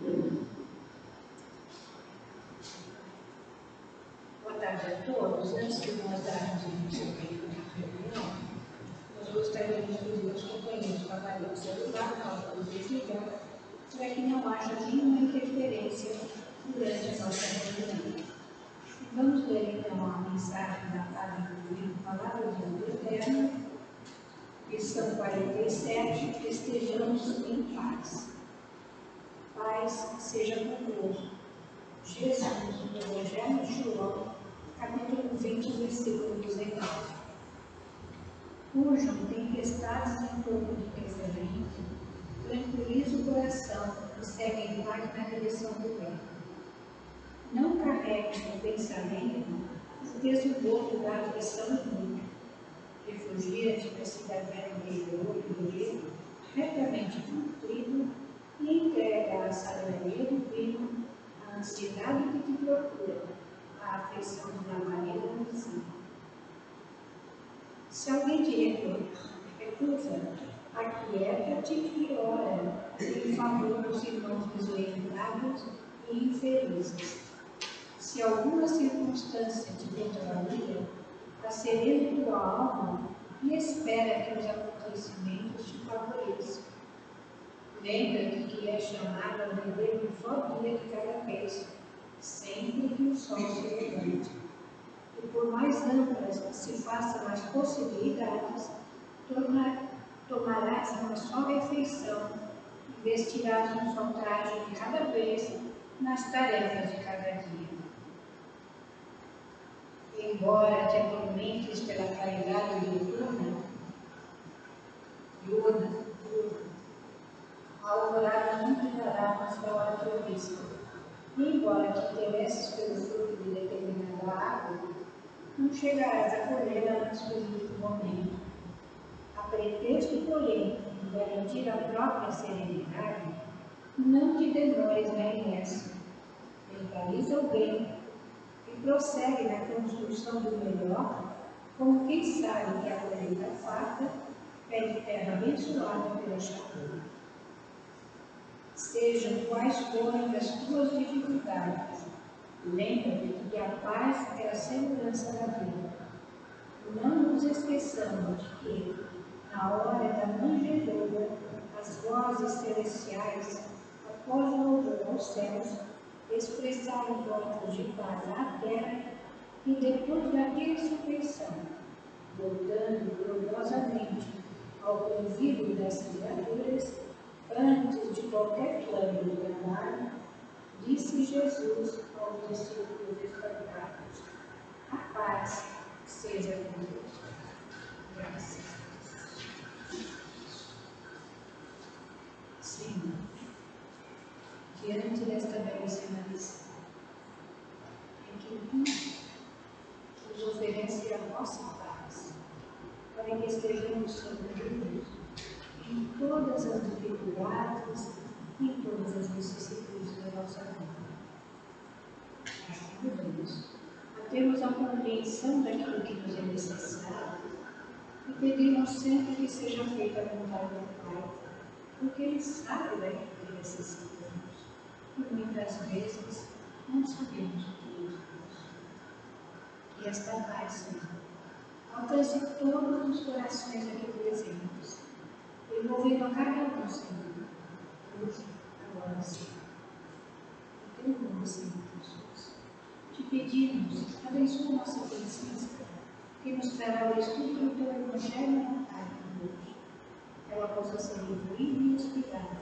Boa tarde a todos. Antes de nós darmos início à reunião, nós gostaríamos de pedir aos companheiros para avaliar o celular na hora do desligar, para que não haja nenhuma interferência durante a nossa reunião. Vamos ler então a mensagem da página do livro Palavras do Eterno, lição 47, estejamos em paz. Paz seja convosco. Jesus, no Evangelho de João, capítulo 20, versículo 19. Urjam tempestades em torno de Jerusalém, tranquiliza o coração e segue em paz na direção do bem. Não carregue no pensamento o desgosto da aflição inútil. Refugia-te da cidadela interior e grego, retamente nutrido, e entrega à sabedoria do divino a ansiedade que te procura, a aflição de labareda visível. Se alguém te recusa, aquieta-te e ora em favor dos irmãos desorientados e infelizes. Se alguma circunstância te contraria, asserena tua alma e espera que os acontecimentos te favoreçam. Lembra-te que é chamado a viver um só dia de cada vez, sempre que o sol se levante. E por mais amplas se façam as possibilidades, tomarás uma só refeição e vestirás um só traje de cada vez nas tarefas de cada dia. Embora te atormentes pela claridade diurna, a alvorada não brilhará na sua hora prevista. E embora te interesses pelo fruto de determinada árvore, não chegarás a colhê-la no escolhido momento. A pretexto, porém, de garantir a própria serenidade, não te demores na inércia. Mentaliza o bem e prossegue na construção do melhor, como quem sabe que a colheita farta pede terra abençoada pela chatura. Sejam quais forem as tuas dificuldades, lembra-te que a paz é a segurança da vida. Não nos esqueçamos de que, na hora da manjedoura, as vozes celestiais, após o louvor aos céus, expressaram votos de paz à terra e depois da ressurreição, voltando gloriosamente ao convívio das criaturas, antes de qualquer plano de trabalho, disse Jesus aos discípulos espantados: a paz seja convosco. Graças. Senhor, diante desta belíssima lição, em que nos oferece a vossa paz, para que estejamos seguros em todas as dificuldades e em todas as vicissitudes da nossa vida. Ajuda-nos a termos a compreensão daquilo que nos é necessário e pedimos sempre que seja feita a vontade do Pai, porque Ele sabe daquilo que necessitamos e muitas vezes não sabemos o que nos e esta paz, Senhor, alcance todos os corações aqui presentes, envolvendo a cada um, Senhor, hoje, agora, Senhor. Em teu nome, Senhor Jesus, te pedimos, abençoa nossa consciência, que nos trará o estudo do teu Evangelho à vontade hoje. Ela possa ser livre e inspirada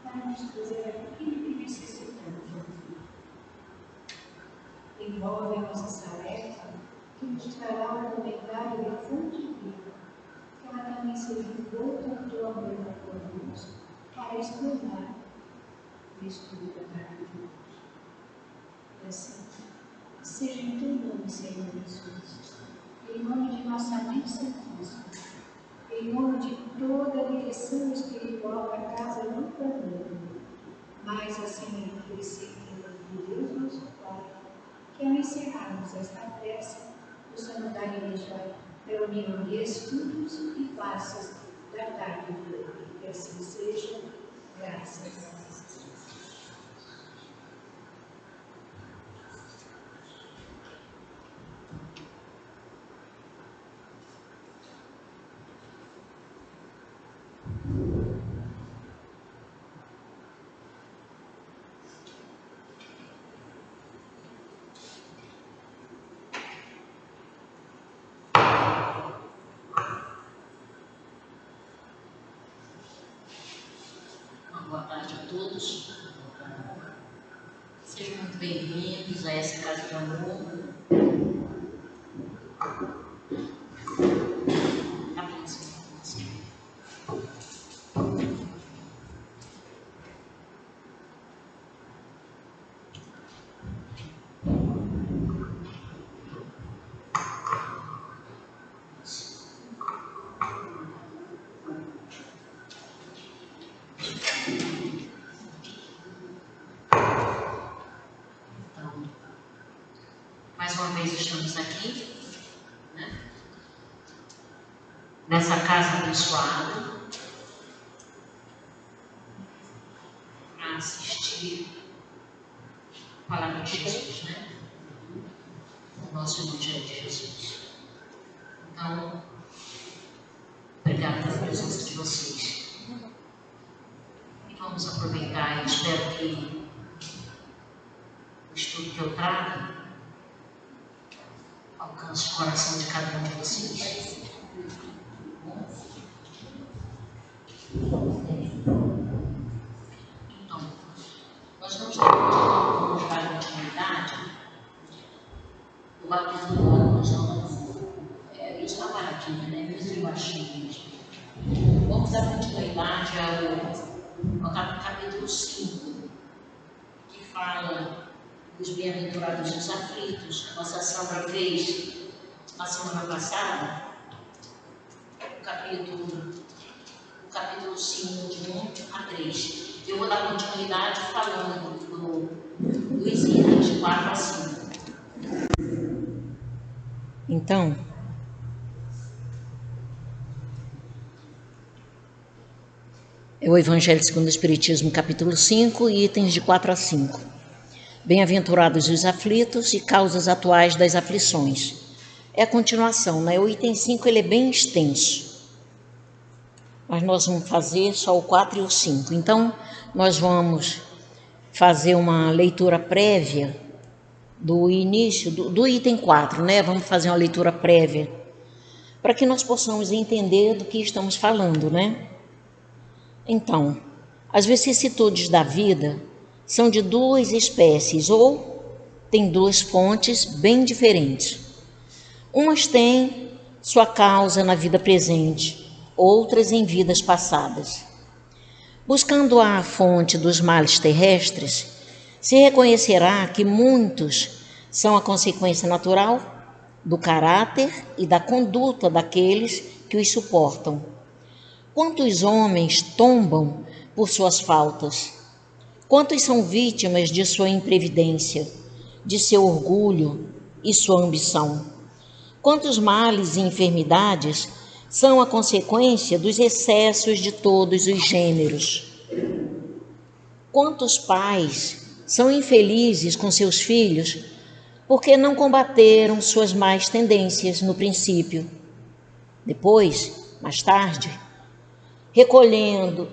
para nos trazer aquilo que necessitamos de ouvir. Envolve a nossa tarefa, que nos trará o comentário da fonte viva, que ela também seja envolta no teu amor por nós, para explorar o estudo da carta de hoje. E assim, seja em teu nome, Senhor Jesus, em nome de nossa mãe santíssima, em nome de toda a direção espiritual da casa do Planeta, mais assim em princípio de Deus nosso Pai, que ao encerrarmos esta prece, possamos dar início à reunião de estudos e passos da tarde de hoje. Que assim seja, graças a Deus. Boa tarde a todos. Sejam muito bem-vindos a essa Casa do Amor. Mais uma vez estamos aqui, né? Nessa casa abençoada, para assistir a palavra de Jesus, né? O nosso Evangelho de Jesus. Então, obrigada pela presença de vocês. E vamos aproveitar, e espero que o estudo que eu trago alcance o coração de cada um de vocês. Então, nós vamos dar continuidade do capítulo 9, nós vamos, isso na paradinha, né? Mesmo baixinho mesmo. Vamos dar continuidade ao capítulo 5, que fala dos bem-aventurados e os aflitos. Nossa Sandra fez na semana passada o capítulo 5, de 1 a 3. Eu vou dar continuidade falando dos itens de 4 a 5. Então, é o Evangelho segundo o Espiritismo, capítulo 5, itens de 4 a 5. Bem-aventurados os aflitos e causas atuais das aflições. É a continuação, né? O item 5 ele é bem extenso, mas nós vamos fazer só o 4 e o 5. Então, nós vamos fazer uma leitura prévia do início, do item 4, né? Vamos fazer uma leitura prévia, para que nós possamos entender do que estamos falando, né? Então, as vicissitudes da vida são de duas espécies, ou têm duas fontes bem diferentes. Umas têm sua causa na vida presente, outras em vidas passadas. Buscando a fonte dos males terrestres, se reconhecerá que muitos são a consequência natural do caráter e da conduta daqueles que os suportam. Quantos homens tombam por suas faltas? Quantos são vítimas de sua imprevidência, de seu orgulho e sua ambição? Quantos males e enfermidades são a consequência dos excessos de todos os gêneros? Quantos pais são infelizes com seus filhos porque não combateram suas más tendências no princípio? Depois, mais tarde, recolhendo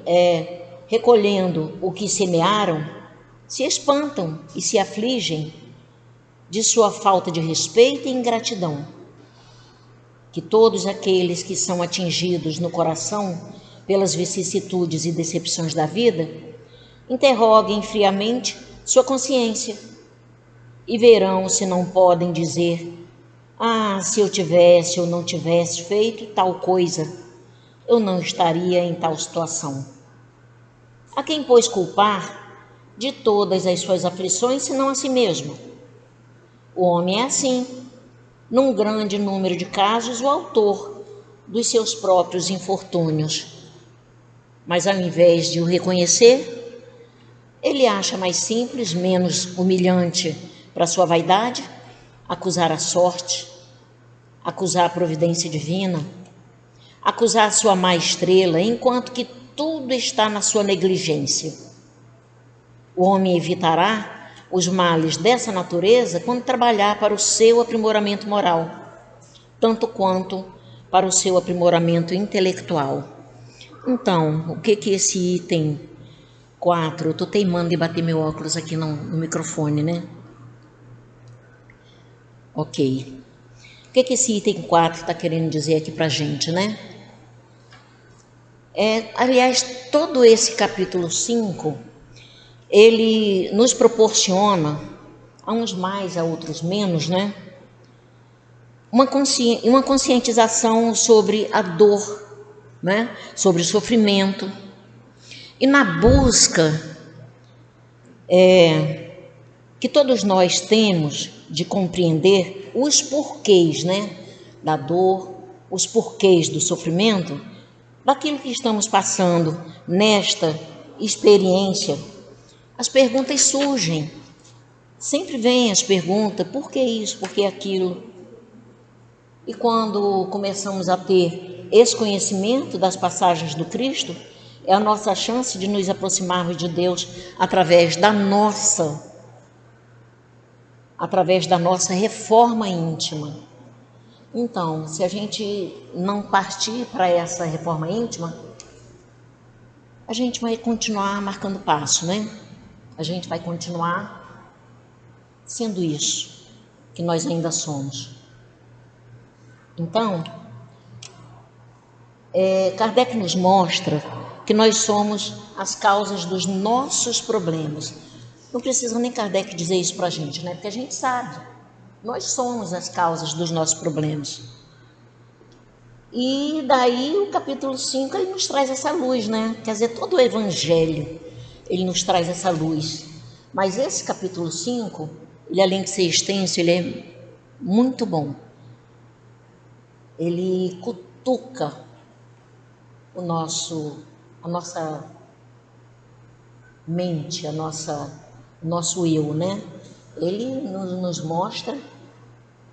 o que semearam, se espantam e se afligem de sua falta de respeito e ingratidão. Que todos aqueles que são atingidos no coração pelas vicissitudes e decepções da vida, interroguem friamente sua consciência e verão se não podem dizer: ah, se eu tivesse ou não tivesse feito tal coisa, eu não estaria em tal situação. A quem, pois, culpar de todas as suas aflições, senão a si mesmo? O homem é assim, num grande número de casos, o autor dos seus próprios infortúnios. Mas, ao invés de o reconhecer, ele acha mais simples, menos humilhante para sua vaidade, acusar a sorte, acusar a providência divina, acusar a sua má estrela, enquanto que tudo está na sua negligência. O homem evitará os males dessa natureza quando trabalhar para o seu aprimoramento moral, tanto quanto para o seu aprimoramento intelectual. Então, o que esse item 4, eu estou teimando em bater meu óculos aqui no microfone, né? Ok. O que esse item 4 está querendo dizer aqui para a gente, né? Aliás, todo esse capítulo 5, ele nos proporciona, a uns mais, a outros menos, né? Uma conscientização sobre a dor, né? Sobre o sofrimento. E na busca que todos nós temos de compreender os porquês, né? Da dor, os porquês do sofrimento, daquilo que estamos passando nesta experiência, as perguntas surgem. Sempre vêm as perguntas, por que isso, por que aquilo? E quando começamos a ter esse conhecimento das passagens do Cristo, é a nossa chance de nos aproximarmos de Deus através da nossa reforma íntima. Então, se a gente não partir para essa reforma íntima, a gente vai continuar marcando passo, né? A gente vai continuar sendo isso que nós ainda somos. Então, Kardec nos mostra que nós somos as causas dos nossos problemas. Não precisa nem Kardec dizer isso para a gente, né? Porque a gente sabe. Nós somos as causas dos nossos problemas. E daí o capítulo 5, ele nos traz essa luz, né? Quer dizer, todo o evangelho, ele nos traz essa luz. Mas esse capítulo 5, ele além de ser extenso, ele é muito bom. Ele cutuca a nossa mente, o nosso eu, né? Ele nos mostra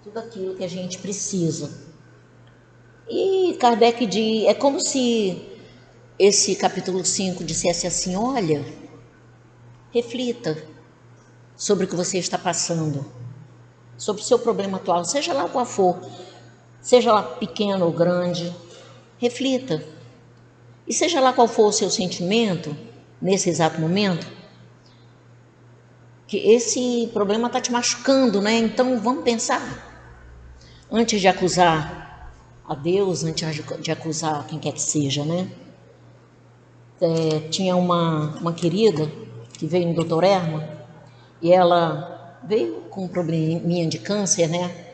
tudo aquilo que a gente precisa. E Kardec diz, é como se esse capítulo 5 dissesse assim, olha, reflita sobre o que você está passando, sobre o seu problema atual, seja lá qual for, seja lá pequeno ou grande, reflita. E seja lá qual for o seu sentimento, nesse exato momento, que esse problema está te machucando, né? Então vamos pensar. Antes de acusar a Deus, antes de acusar quem quer que seja, né? Tinha uma querida que veio no Dr. Erma, e ela veio com um probleminha de câncer, né?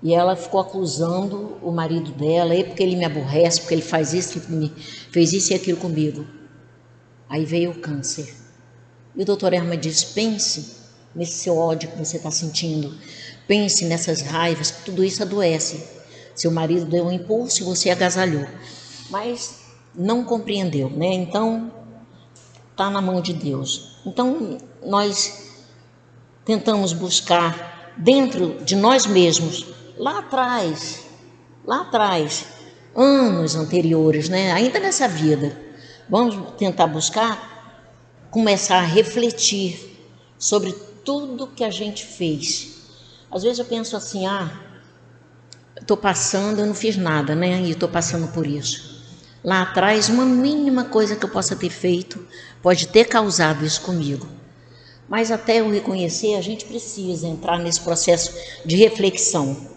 E ela ficou acusando o marido dela, porque ele me aborrece, porque ele fez isso e aquilo comigo. Aí veio o câncer. E o doutor Erma diz, pense nesse seu ódio que você está sentindo. Pense nessas raivas, que tudo isso adoece. Seu marido deu um impulso e você agasalhou. Mas não compreendeu, né? Então, está na mão de Deus. Então, nós tentamos buscar dentro de nós mesmos, lá atrás, anos anteriores, né? Ainda nessa vida, vamos tentar buscar, começar a refletir sobre tudo que a gente fez. Às vezes eu penso assim, estou passando, eu não fiz nada, né? E estou passando por isso. Lá atrás, uma mínima coisa que eu possa ter feito pode ter causado isso comigo. Mas até eu reconhecer, a gente precisa entrar nesse processo de reflexão.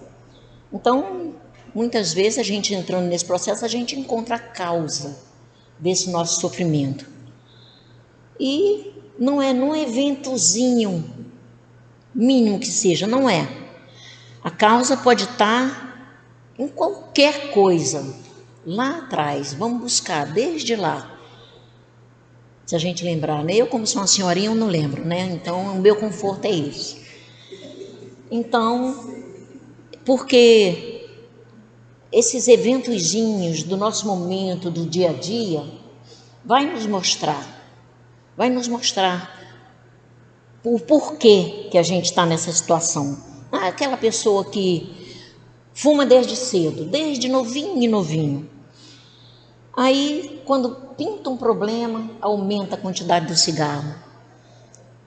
Então, muitas vezes a gente entrando nesse processo, a gente encontra a causa desse nosso sofrimento. E não é num eventozinho mínimo que seja, não é. A causa pode estar em qualquer coisa. Lá atrás, vamos buscar desde lá. Se a gente lembrar, né? Eu como sou uma senhorinha, eu não lembro, né? Então, o meu conforto é esse. Então, porque esses eventozinhos do nosso momento, do dia a dia, vai nos mostrar o porquê que a gente está nessa situação. Aquela pessoa que fuma desde cedo, desde novinho. Aí, quando pinta um problema, aumenta a quantidade do cigarro.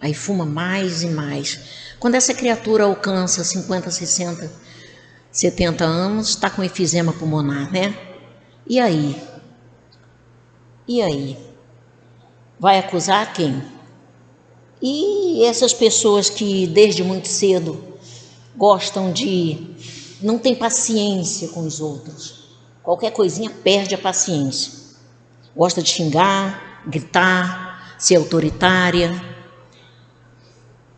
Aí fuma mais e mais. Quando essa criatura alcança 50, 60, 70 anos, está com efizema pulmonar, né? E aí? Vai acusar quem? E essas pessoas que desde muito cedo não tem paciência com os outros. Qualquer coisinha perde a paciência. gosta de xingar, gritar, ser autoritária.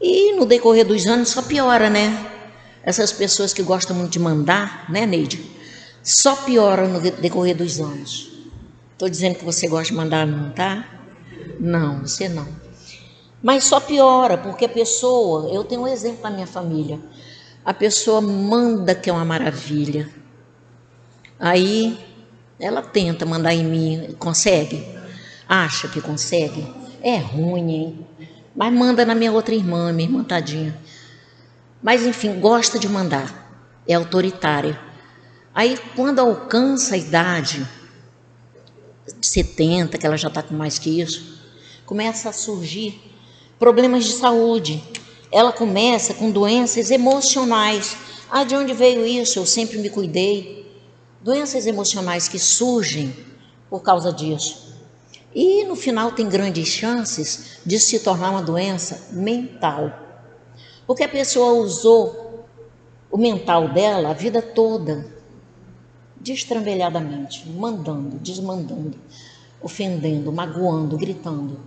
E no decorrer dos anos só piora, né? Essas pessoas que gostam muito de mandar, né, Neide? Só piora no decorrer dos anos. Estou dizendo que você gosta de mandar, não, tá? Não, você não. Mas só piora, porque a pessoa, eu tenho um exemplo na minha família, a pessoa manda que é uma maravilha. Aí ela tenta mandar em mim, consegue? Acha que consegue? É ruim, hein? Mas manda na minha outra irmã, minha irmã tadinha. Mas enfim, gosta de mandar, é autoritária. Aí quando alcança a idade de 70, que ela já está com mais que isso, começa a surgir problemas de saúde. Ela começa com doenças emocionais. Ah, de onde veio isso? Eu sempre me cuidei. Doenças emocionais que surgem por causa disso. E no final tem grandes chances de se tornar uma doença mental. Porque a pessoa usou o mental dela a vida toda, destrambelhadamente, mandando, desmandando, ofendendo, magoando, gritando.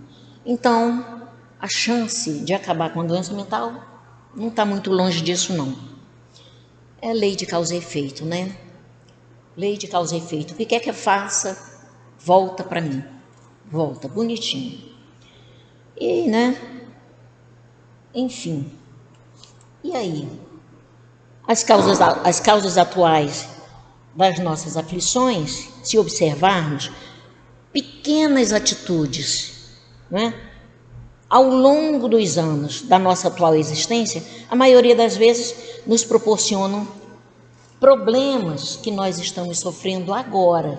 Então, a chance de acabar com a doença mental não está muito longe disso, não. É lei de causa e efeito, né? Lei de causa e efeito. O que quer que eu faça, volta para mim. Volta, bonitinho. E, né? Enfim. E aí? As causas atuais das nossas aflições, se observarmos, pequenas atitudes, né? Ao longo dos anos da nossa atual existência, a maioria das vezes nos proporcionam problemas que nós estamos sofrendo agora.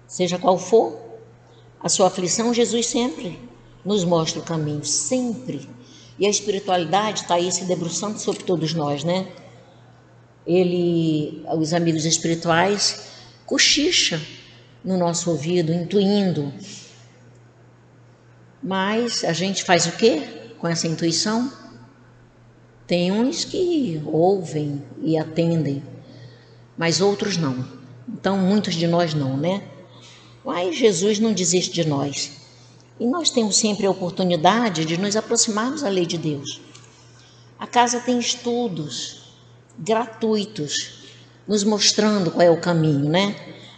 Seja qual for a sua aflição, Jesus sempre nos mostra o caminho, sempre. E a espiritualidade está aí se debruçando sobre todos nós, né? Os amigos espirituais, cochicha no nosso ouvido, intuindo. Mas a gente faz o quê com essa intuição? Tem uns que ouvem e atendem, mas outros não. Então, muitos de nós não, né? Mas Jesus não desiste de nós. E nós temos sempre a oportunidade de nos aproximarmos da lei de Deus. A casa tem estudos gratuitos, nos mostrando qual é o caminho, né?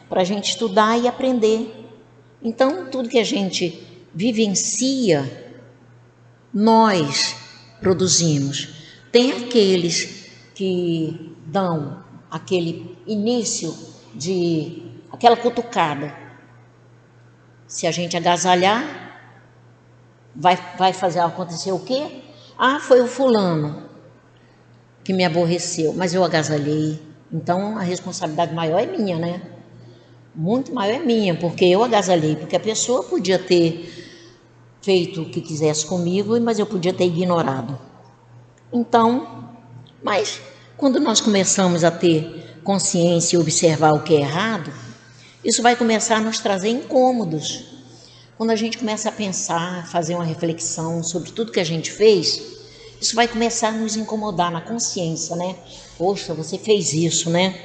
Para a gente estudar e aprender. Então, tudo que a gente vivencia, nós produzimos. Tem aqueles que dão aquele início de aquela cutucada. Se a gente agasalhar, vai fazer acontecer o quê? Ah, foi o fulano que me aborreceu, mas eu agasalhei. Então a responsabilidade maior é minha, né? Muito maior é minha, porque eu agasalhei, porque a pessoa podia ter feito o que quisesse comigo, mas eu podia ter ignorado. Então, mas quando nós começamos a ter consciência e observar o que é errado, isso vai começar a nos trazer incômodos. Quando a gente começa a pensar, fazer uma reflexão sobre tudo que a gente fez, isso vai começar a nos incomodar na consciência, né? Poxa, você fez isso, né?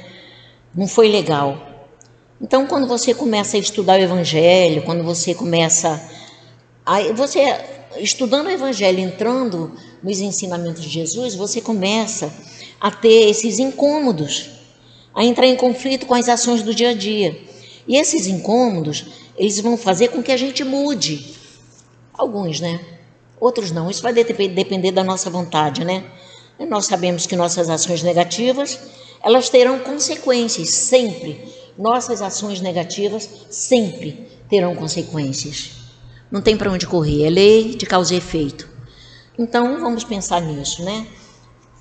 Não foi legal. Então, quando você começa a estudar o Evangelho, quando você começa estudando o Evangelho, entrando nos ensinamentos de Jesus, você começa a ter esses incômodos, a entrar em conflito com as ações do dia a dia. E esses incômodos, eles vão fazer com que a gente mude. Alguns, né? Outros não. Isso vai depender da nossa vontade, né? E nós sabemos que nossas ações negativas, elas terão consequências, sempre. Nossas ações negativas sempre terão consequências. Não tem para onde correr, é lei de causa e efeito. Então, vamos pensar nisso, né?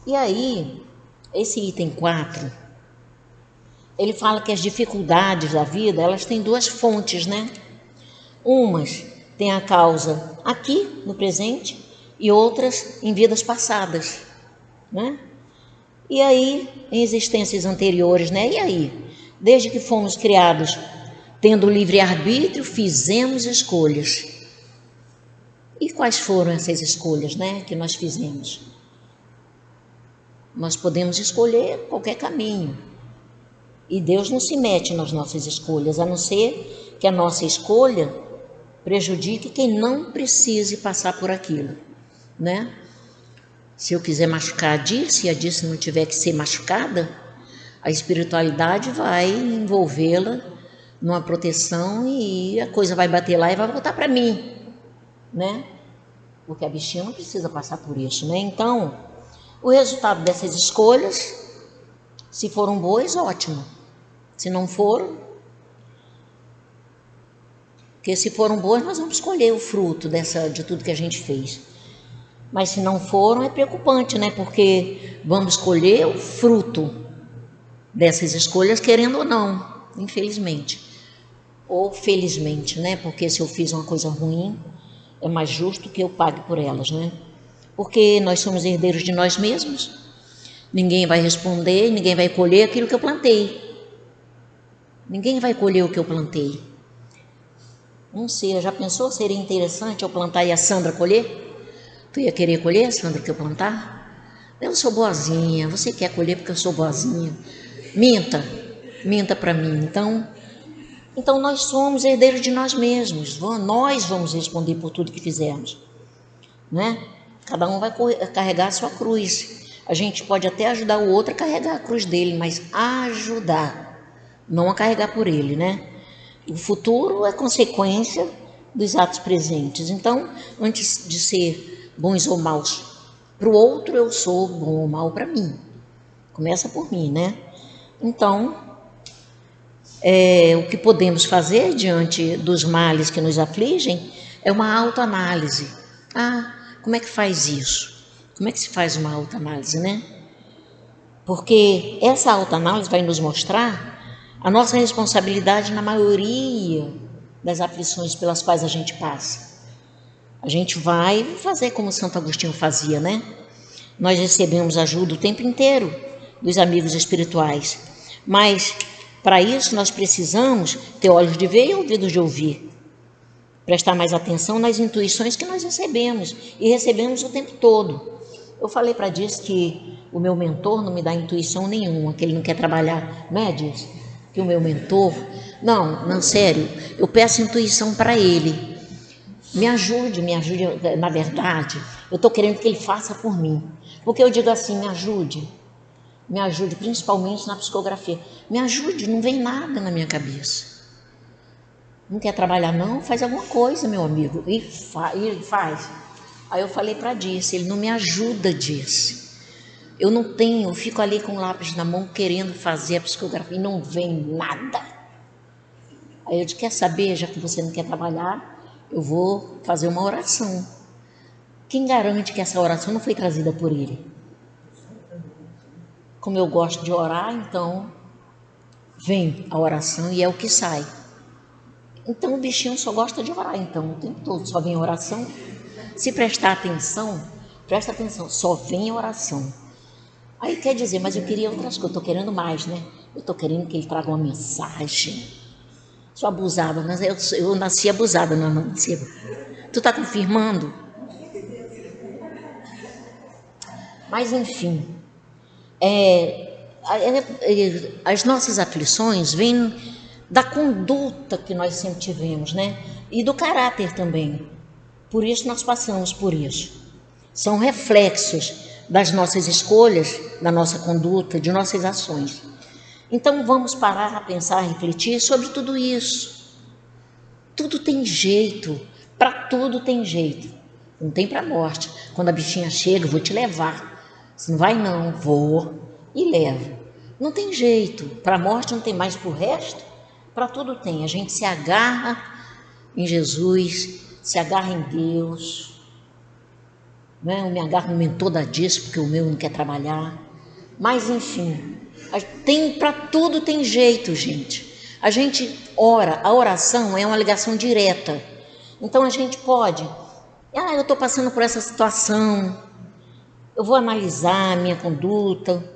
E aí, esse item 4, ele fala que as dificuldades da vida, elas têm duas fontes, né? Umas têm a causa aqui, no presente, e outras em vidas passadas, né? E aí, em existências anteriores, né? E aí, desde que fomos criados, tendo livre-arbítrio, fizemos escolhas. E quais foram essas escolhas, né, que nós fizemos? Nós podemos escolher qualquer caminho. E Deus não se mete nas nossas escolhas, a não ser que a nossa escolha prejudique quem não precise passar por aquilo, né? Se eu quiser machucar a Dirce e a Dirce não tiver que ser machucada, a espiritualidade vai envolvê-la numa proteção e a coisa vai bater lá e vai voltar para mim, né? Porque a bichinha não precisa passar por isso, né? Então, o resultado dessas escolhas, se foram boas, ótimo. Se não foram, porque se foram boas, nós vamos escolher o fruto de tudo que a gente fez. Mas se não foram, é preocupante, né? Porque vamos escolher o fruto dessas escolhas, querendo ou não, infelizmente. Ou felizmente, né? Porque se eu fiz uma coisa ruim, é mais justo que eu pague por elas, né? Porque nós somos herdeiros de nós mesmos. Ninguém vai responder, ninguém vai colher aquilo que eu plantei. Ninguém vai colher o que eu plantei. Não sei, já pensou? Seria interessante eu plantar e a Sandra colher? Tu ia querer colher, Sandra, o que eu plantar? Eu sou boazinha, você quer colher porque eu sou boazinha. Minta para mim. Então nós somos herdeiros de nós mesmos. Nós vamos responder por tudo que fizemos, né? Cada um vai carregar a sua cruz. A gente pode até ajudar o outro a carregar a cruz dele, mas ajudar, não a carregar por ele, né? O futuro é consequência dos atos presentes. Então, antes de ser bons ou maus para o outro, eu sou bom ou mal para mim. Começa por mim, né? Então, o que podemos fazer diante dos males que nos afligem é uma autoanálise. Como é que faz isso? Como é que se faz uma autoanálise, né? Porque essa autoanálise vai nos mostrar a nossa responsabilidade na maioria das aflições pelas quais a gente passa. A gente vai fazer como Santo Agostinho fazia, né? Nós recebemos ajuda o tempo inteiro dos amigos espirituais, mas para isso nós precisamos ter olhos de ver e ouvidos de ouvir. Prestar mais atenção nas intuições que nós recebemos, e recebemos o tempo todo. Eu falei para Dias que o meu mentor não me dá intuição nenhuma, que ele não quer trabalhar, não é, Dias? Que o meu mentor... Não, sério, eu peço intuição para ele. Me ajude, na verdade, eu estou querendo que ele faça por mim. Porque eu digo assim, me ajude principalmente na psicografia. Me ajude, não vem nada na minha cabeça. Não quer trabalhar não? Faz alguma coisa, meu amigo. E faz. Aí eu falei para Dirce, ele não me ajuda, Dirce. Eu fico ali com o lápis na mão querendo fazer a psicografia e não vem nada. Aí eu disse, quer saber, já que você não quer trabalhar, eu vou fazer uma oração. Quem garante que essa oração não foi trazida por ele? Como eu gosto de orar, então vem a oração e é o que sai. Então o bichinho só gosta de orar, então o tempo todo só vem oração. Se prestar atenção, presta atenção, só vem oração. Aí quer dizer, mas eu queria outras coisas, eu estou querendo mais, né? Eu estou querendo que ele traga uma mensagem. Sou abusada, mas eu nasci abusada, não nasci. Tu está confirmando? Mas enfim, as nossas aflições vêm da conduta que nós sempre tivemos, né? E do caráter também. Por isso nós passamos por isso. São reflexos das nossas escolhas, da nossa conduta, de nossas ações. Então vamos parar a pensar, a refletir sobre tudo isso. Tudo tem jeito, para tudo tem jeito. Não tem para a morte. Quando a bichinha chega, eu vou te levar. Se não vai não, vou e levo. Não tem jeito, para a morte não tem mais, para o resto, para tudo tem. A gente se agarra em Jesus, se agarra em Deus. Né? Eu me agarro no mentor da Dirce, porque o meu não quer trabalhar. Mas enfim, para tudo tem jeito, gente. A gente ora, a oração é uma ligação direta. Então a gente pode, eu estou passando por essa situação, eu vou analisar a minha conduta,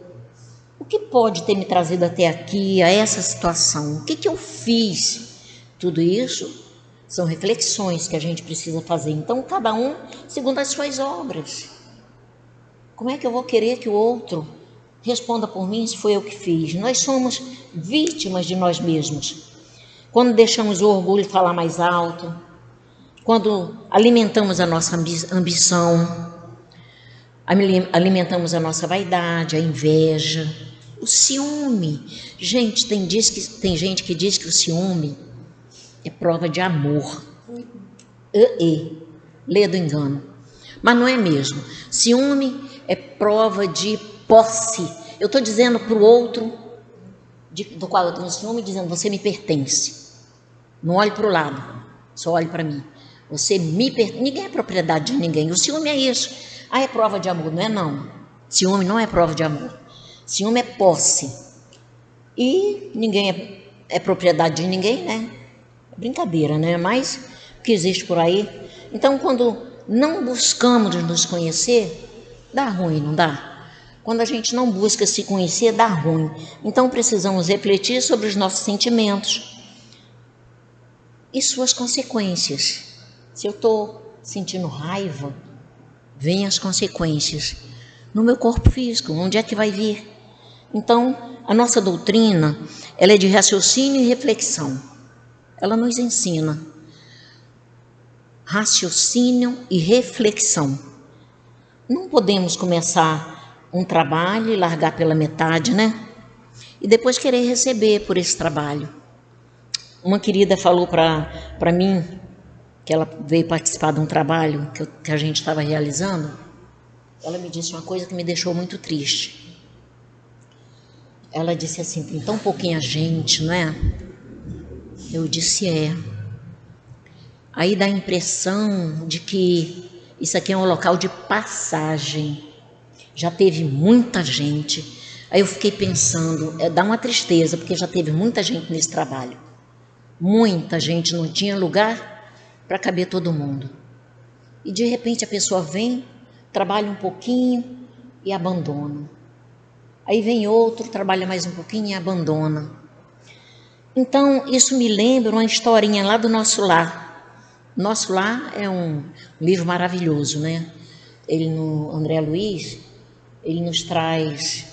o que pode ter me trazido até aqui, a essa situação, o que eu fiz? Tudo isso são reflexões que a gente precisa fazer. Então cada um segundo as suas obras. Como é que eu vou querer que o outro responda por mim se foi eu que fiz? Nós somos vítimas de nós mesmos. quando deixamos o orgulho falar mais alto, quando alimentamos a nossa ambição, alimentamos a nossa vaidade, a inveja, o ciúme. Gente, tem gente que diz que o ciúme é prova de amor. Lê do engano. Mas não é mesmo. Ciúme é prova de posse. Eu estou dizendo para o outro, do qual eu tenho ciúme, dizendo: você me pertence. Não olhe para o lado, só olhe para mim. Você me pertence. Ninguém é propriedade de ninguém. O ciúme é isso. É prova de amor. Não é não. Ciúme não é prova de amor. Ciúme é posse. E ninguém é propriedade de ninguém, né? É brincadeira, né? Mas o que existe por aí. Então, quando não buscamos nos conhecer, dá ruim, não dá? Quando a gente não busca se conhecer, dá ruim. Então, precisamos refletir sobre os nossos sentimentos e suas consequências. Se eu estou sentindo raiva, vem as consequências no meu corpo físico. Onde é que vai vir? Então, a nossa doutrina, ela é de raciocínio e reflexão. Ela nos ensina raciocínio e reflexão. Não podemos começar um trabalho e largar pela metade, né? E depois querer receber por esse trabalho. Uma querida falou para mim que ela veio participar de um trabalho que a gente estava realizando. Ela me disse uma coisa que me deixou muito triste. Ela disse assim: tem tão pouquinha gente, não é? Eu disse: é. Aí dá a impressão de que isso aqui é um local de passagem. Já teve muita gente. Aí eu fiquei pensando, dá uma tristeza, porque já teve muita gente nesse trabalho. Muita gente, não tinha lugar para caber todo mundo. E de repente a pessoa vem, trabalha um pouquinho e abandona. Aí vem outro, trabalha mais um pouquinho e abandona. Então, isso me lembra uma historinha lá do Nosso Lar. Nosso Lar é um livro maravilhoso, né? André Luiz, ele nos traz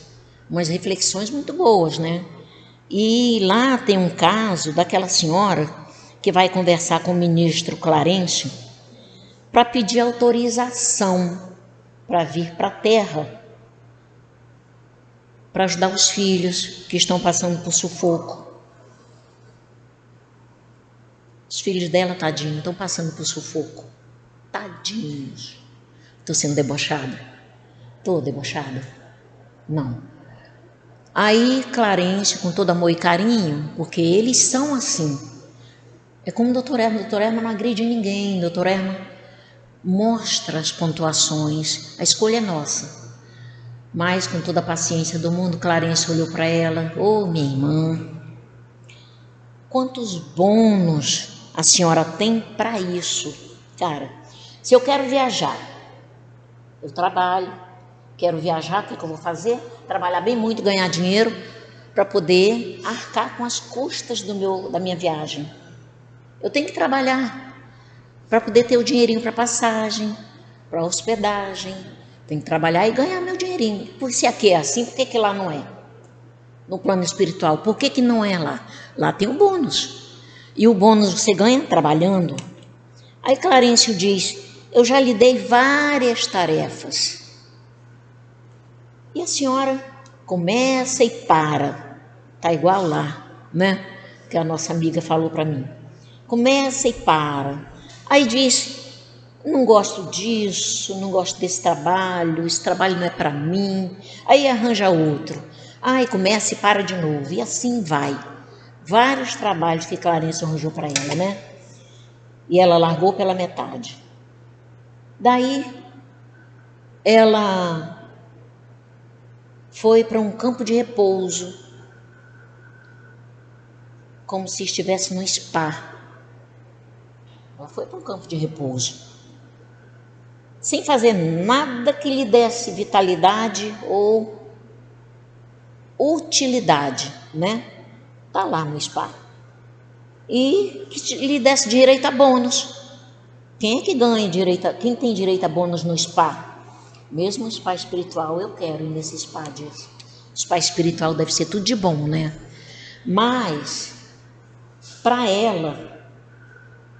umas reflexões muito boas, né? E lá tem um caso daquela senhora que vai conversar com o ministro Clarence para pedir autorização para vir para a terra, para ajudar os filhos que estão passando por sufoco. Os filhos dela, tadinhos, estão passando por sufoco. Tadinhos. Estou sendo debochada? Estou debochada? Não. Aí Clarence, com todo amor e carinho, porque eles são assim. É como o doutor Herman. O doutor Herman não agride ninguém. O doutor Herman mostra as pontuações. A escolha é nossa. Mas com toda a paciência do mundo, Clarence olhou para ela: ô, minha irmã, quantos bônus a senhora tem para isso? Cara, se eu quero viajar, eu trabalho, quero viajar, o que eu vou fazer? Trabalhar bem muito, ganhar dinheiro para poder arcar com as custas da minha viagem. Eu tenho que trabalhar para poder ter o dinheirinho para passagem, para hospedagem. Tenho que trabalhar e ganhar meu dinheirinho. Por se aqui é assim, por que lá não é? No plano espiritual, por que não é lá? Lá tem o bônus. E o bônus você ganha trabalhando. Aí Clarence diz: eu já lhe dei várias tarefas. E a senhora começa e para. Tá igual lá, né? Que a nossa amiga falou para mim. Começa e para. Aí diz: não gosto disso, não gosto desse trabalho, esse trabalho não é para mim. Aí arranja outro. Aí começa e para de novo. E assim vai. Vários trabalhos que Clarence arranjou para ela, né? E ela largou pela metade. Daí, ela foi para um campo de repouso, como se estivesse no spa. Ela foi para um campo de repouso, sem fazer nada que lhe desse vitalidade ou utilidade, né? Está lá no spa. E que lhe desse direito a bônus. Quem é que ganha direito? Quem tem direito a bônus no spa? Mesmo o spa espiritual, eu quero ir nesse spa spa espiritual deve ser tudo de bom, né? Mas para ela,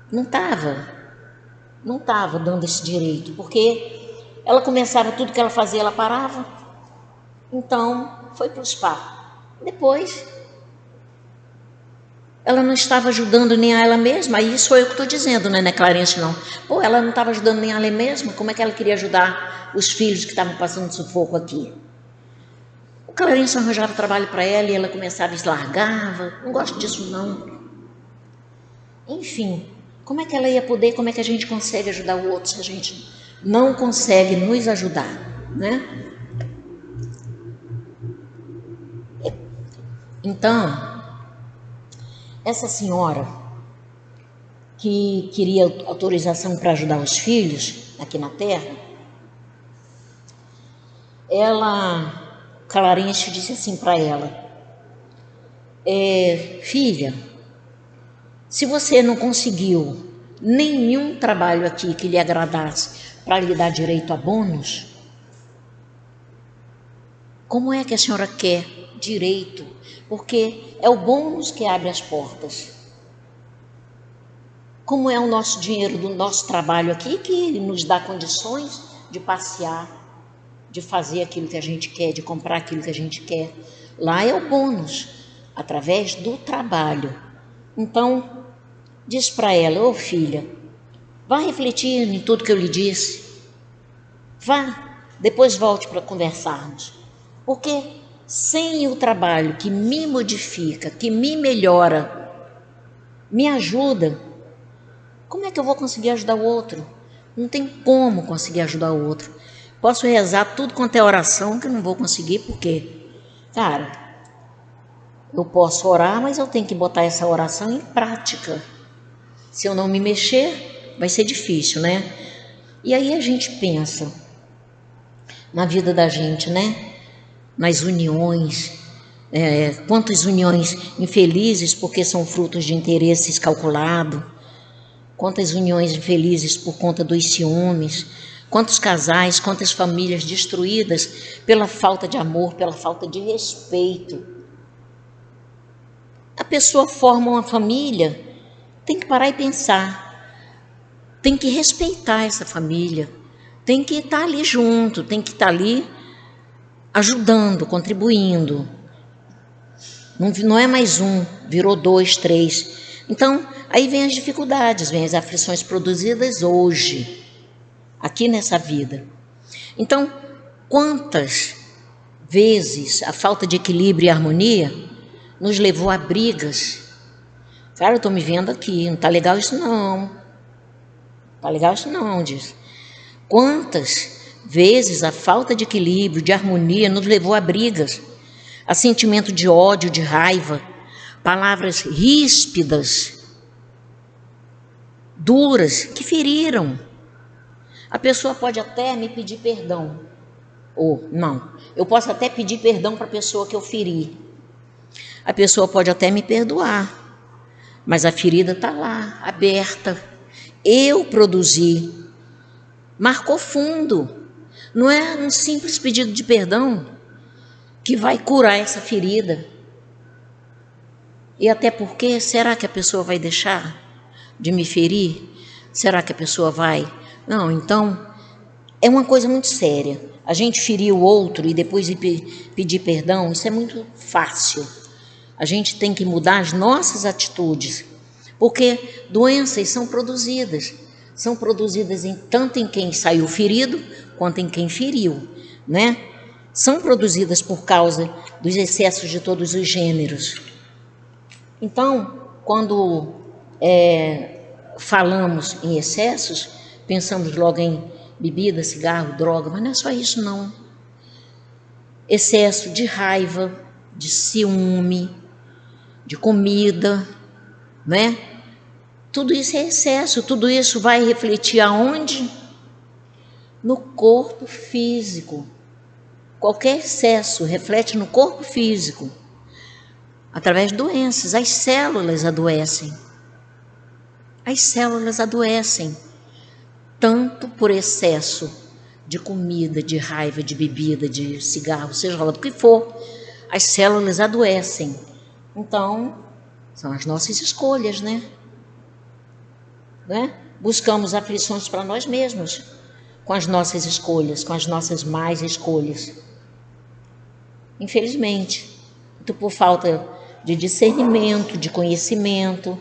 não estava dando esse direito, porque ela começava, tudo que ela fazia, ela parava. Então, foi para o spa. Depois, ela não estava ajudando nem a ela mesma. Aí sou eu que estou dizendo, não é Clarence, não. Pô, ela não estava ajudando nem a ela mesma. Como é que ela queria ajudar os filhos que estavam passando sufoco aqui? O Clarence arranjava trabalho para ela e ela começava e largava. Não gosto disso, não. Enfim, como é que ela ia poder, como é que a gente consegue ajudar o outro se a gente não consegue nos ajudar, né? Então, essa senhora que queria autorização para ajudar os filhos aqui na terra, Clarence disse assim para ela: filha, se você não conseguiu nenhum trabalho aqui que lhe agradasse para lhe dar direito a bônus, como é que a senhora quer direito? Porque é o bônus que abre as portas. Como é o nosso dinheiro do nosso trabalho aqui que nos dá condições de passear, de fazer aquilo que a gente quer, de comprar aquilo que a gente quer. Lá é o bônus, através do trabalho. Então, diz para ela: filha, vá refletir em tudo que eu lhe disse. Vá, depois volte para conversarmos. Porque sem o trabalho que me modifica, que me melhora, me ajuda, como é que eu vou conseguir ajudar o outro? Não tem como conseguir ajudar o outro. Posso rezar tudo quanto é oração, que eu não vou conseguir, porque, cara, eu posso orar, mas eu tenho que botar essa oração em prática. Se eu não me mexer, vai ser difícil, né? E aí a gente pensa na vida da gente, né? Nas uniões, quantas uniões infelizes porque são frutos de interesses calculados, quantas uniões infelizes por conta dos ciúmes, quantos casais, quantas famílias destruídas pela falta de amor, pela falta de respeito. A pessoa forma uma família, tem que parar e pensar, tem que respeitar essa família, tem que estar ali junto, tem que estar ali ajudando, contribuindo. Não é mais um, virou 2, 3. Então, aí vem as dificuldades, vem as aflições produzidas hoje, aqui nessa vida. Então, quantas vezes a falta de equilíbrio e harmonia nos levou a brigas? Cara, eu estou me vendo aqui, não está legal isso não. Está legal isso não, diz. Quantas vezes a falta de equilíbrio, de harmonia nos levou a brigas, a sentimento de ódio, de raiva, palavras ríspidas, duras, que feriram. A pessoa pode até me pedir perdão, ou não, eu posso até pedir perdão para a pessoa que eu feri. A pessoa pode até me perdoar, mas a ferida está lá, aberta. Eu produzi, marcou fundo. Não é um simples pedido de perdão que vai curar essa ferida. E até porque, será que a pessoa vai deixar de me ferir? Será que a pessoa vai? Não, então, é uma coisa muito séria. A gente ferir o outro e depois pedir perdão, isso é muito fácil. A gente tem que mudar as nossas atitudes, porque doenças são produzidas tanto em quem saiu ferido, quanto em quem feriu, né? São produzidas por causa dos excessos de todos os gêneros. Então, quando falamos em excessos, pensamos logo em bebida, cigarro, droga, mas não é só isso não. Excesso de raiva, de ciúme, de comida, né? Tudo isso é excesso, tudo isso vai refletir aonde? No corpo físico. Qualquer excesso reflete no corpo físico, através de doenças. As células adoecem. As células adoecem, tanto por excesso de comida, de raiva, de bebida, de cigarro, seja lá do que for. As células adoecem. Então, São as nossas escolhas, né? Buscamos aflições para nós mesmos, com as nossas escolhas, com as nossas más escolhas. Infelizmente, muito por falta de discernimento, de conhecimento,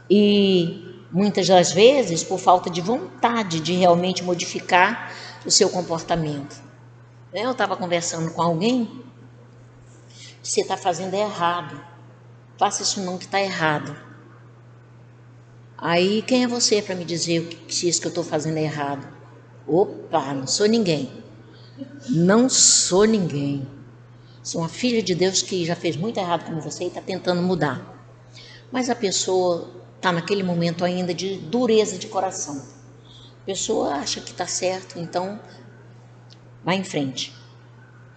e muitas das vezes por falta de vontade de realmente modificar o seu comportamento. Eu estava conversando com alguém, você está fazendo errado, faça isso não que está errado. Aí quem é você para me dizer se isso que eu estou fazendo é errado? Opa, não sou ninguém. Não sou ninguém. Sou uma filha de Deus que já fez muito errado como você e está tentando mudar. Mas a pessoa está naquele momento ainda de dureza de coração. A pessoa acha que está certo, então vai em frente.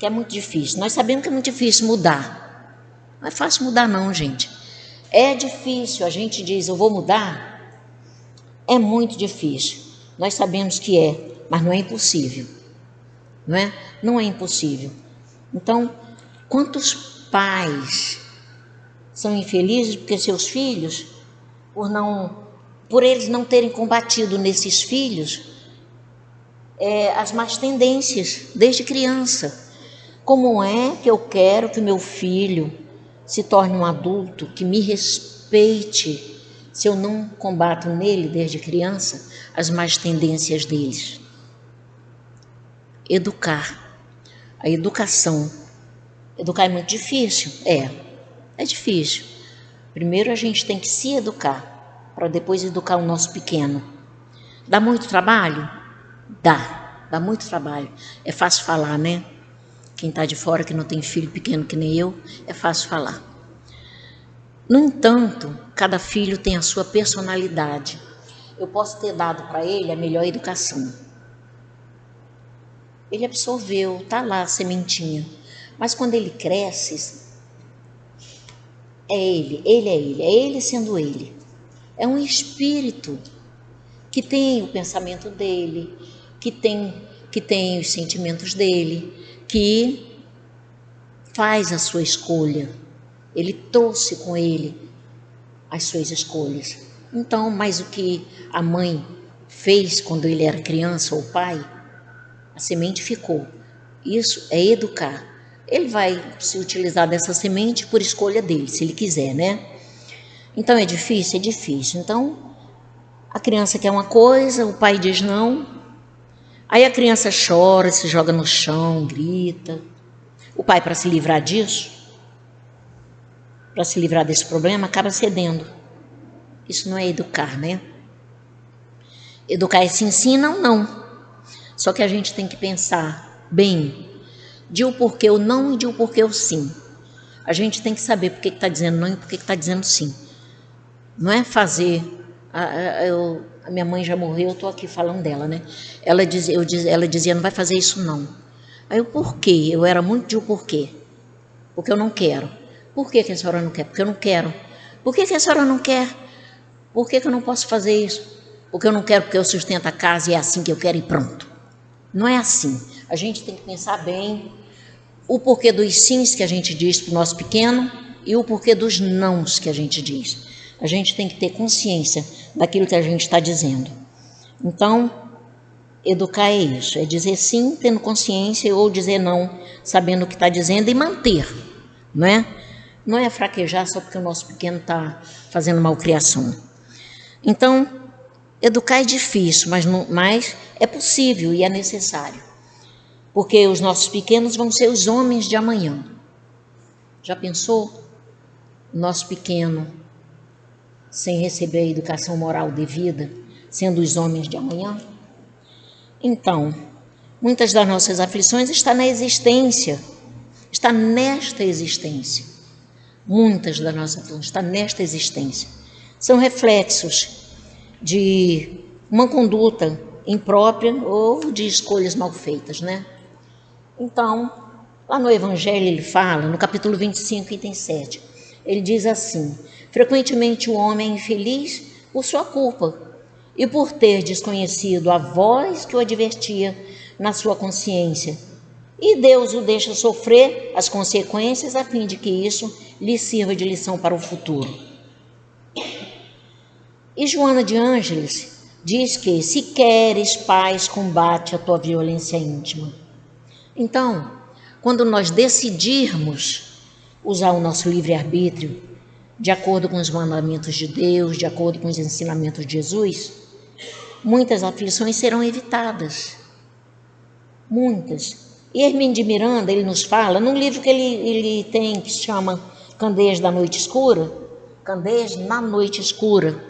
Que é muito difícil. Nós sabemos que é muito difícil mudar. Não é fácil mudar não, gente. É difícil. A gente diz, eu vou mudar. É muito difícil. Nós sabemos que é, mas não é impossível. Não é? Não é impossível. Então, quantos pais são infelizes porque seus filhos, por eles não terem combatido nesses filhos as más tendências desde criança. Como é que eu quero que meu filho se torne um adulto que me respeite se eu não combato nele desde criança as más tendências deles? Educar. A educação. Educar é muito difícil? É difícil. Primeiro a gente tem que se educar, para depois educar o nosso pequeno. Dá muito trabalho? Dá muito trabalho. É fácil falar, né? Quem está de fora, que não tem filho pequeno que nem eu, é fácil falar. No entanto, cada filho tem a sua personalidade. Eu posso ter dado para ele a melhor educação. Ele absorveu, está lá a sementinha. Mas quando ele cresce, é ele sendo ele. É um espírito que tem o pensamento dele, que tem os sentimentos dele, que faz a sua escolha. Ele trouxe com ele as suas escolhas. Então, mas o que a mãe fez quando ele era criança, ou o pai, a semente ficou. Isso é educar. Ele vai se utilizar dessa semente por escolha dele, se ele quiser, né? Então é difícil? É difícil. Então, a criança quer uma coisa, o pai diz não. Aí a criança chora, se joga no chão, grita. O pai, para se livrar disso, para se livrar desse problema, acaba cedendo. Isso não é educar, né? Educar é se ensina ou não. Só que a gente tem que pensar bem de o porquê o não e de o porquê o sim. A gente tem que saber por que está dizendo não e por que está dizendo sim. Não é fazer... A minha mãe já morreu, eu estou aqui falando dela, né? Ela dizia, não vai fazer isso não. Aí o porquê? Eu era muito de o porquê. Porque eu não quero. Por que a senhora não quer? Porque eu não quero. Por que a senhora não quer? Por que eu não posso fazer isso? Porque eu não quero, porque eu sustento a casa e é assim que eu quero e pronto. Não é assim. A gente tem que pensar bem o porquê dos sims que a gente diz para o nosso pequeno e o porquê dos nãos que a gente diz. A gente tem que ter consciência daquilo que a gente está dizendo. Então, educar é isso, é dizer sim tendo consciência ou dizer não sabendo o que está dizendo e manter, não é? Não é fraquejar só porque o nosso pequeno está fazendo malcriação. Então, educar é difícil, mas é possível e é necessário. Porque os nossos pequenos vão ser os homens de amanhã. Já pensou? O nosso pequeno, sem receber a educação moral devida, sendo os homens de amanhã? Então, muitas das nossas aflições estão na existência, está nesta existência. Muitas das nossas aflições estão nesta existência. São reflexos de uma conduta imprópria ou de escolhas mal feitas, né? Então, lá no Evangelho ele fala, no capítulo 25, item 7, ele diz assim: frequentemente o homem é infeliz por sua culpa e por ter desconhecido a voz que o advertia na sua consciência e Deus o deixa sofrer as consequências a fim de que isso lhe sirva de lição para o futuro. E Joana de Ângeles diz que, se queres paz, combate a tua violência íntima. Então, quando nós decidirmos usar o nosso livre-arbítrio de acordo com os mandamentos de Deus, de acordo com os ensinamentos de Jesus, muitas aflições serão evitadas. Muitas. E Hermínio de Miranda, ele nos fala, num livro que ele tem, que se chama Candeias da Noite Escura, Candeias na Noite Escura,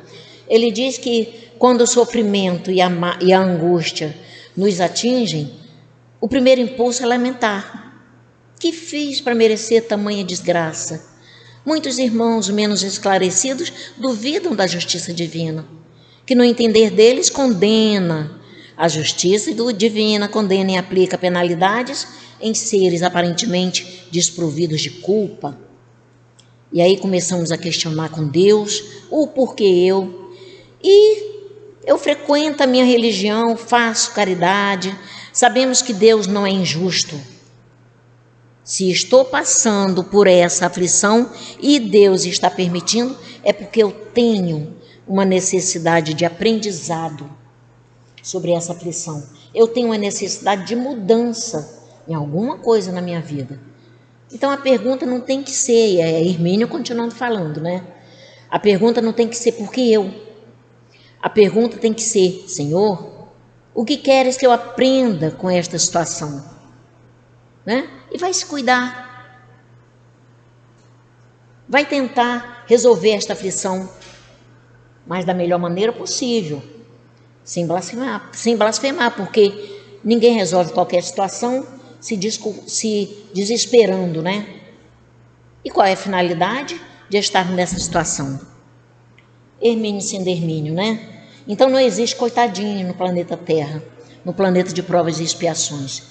ele diz que quando o sofrimento e a angústia nos atingem, o primeiro impulso é lamentar. Que fiz para merecer tamanha desgraça? Muitos irmãos menos esclarecidos duvidam da justiça divina, que no entender deles condena a justiça divina, condena e aplica penalidades em seres aparentemente desprovidos de culpa. E aí começamos a questionar com Deus o porquê eu. E eu frequento a minha religião, faço caridade, sabemos que Deus não é injusto. Se estou passando por essa aflição e Deus está permitindo, é porque eu tenho uma necessidade de aprendizado sobre essa aflição. Eu tenho uma necessidade de mudança em alguma coisa na minha vida. Então a pergunta não tem que ser, Hermínio continuando falando, né? A pergunta não tem que ser por que eu. A pergunta tem que ser, Senhor, o que queres que eu aprenda com esta situação? Né? E vai se cuidar. Vai tentar resolver esta aflição, mas da melhor maneira possível. Sem blasfemar, porque ninguém resolve qualquer situação se desesperando, né? E qual é a finalidade de estar nessa situação? Hermínio sendo Hermínio, né? Então não existe coitadinho no planeta Terra, no planeta de provas e expiações.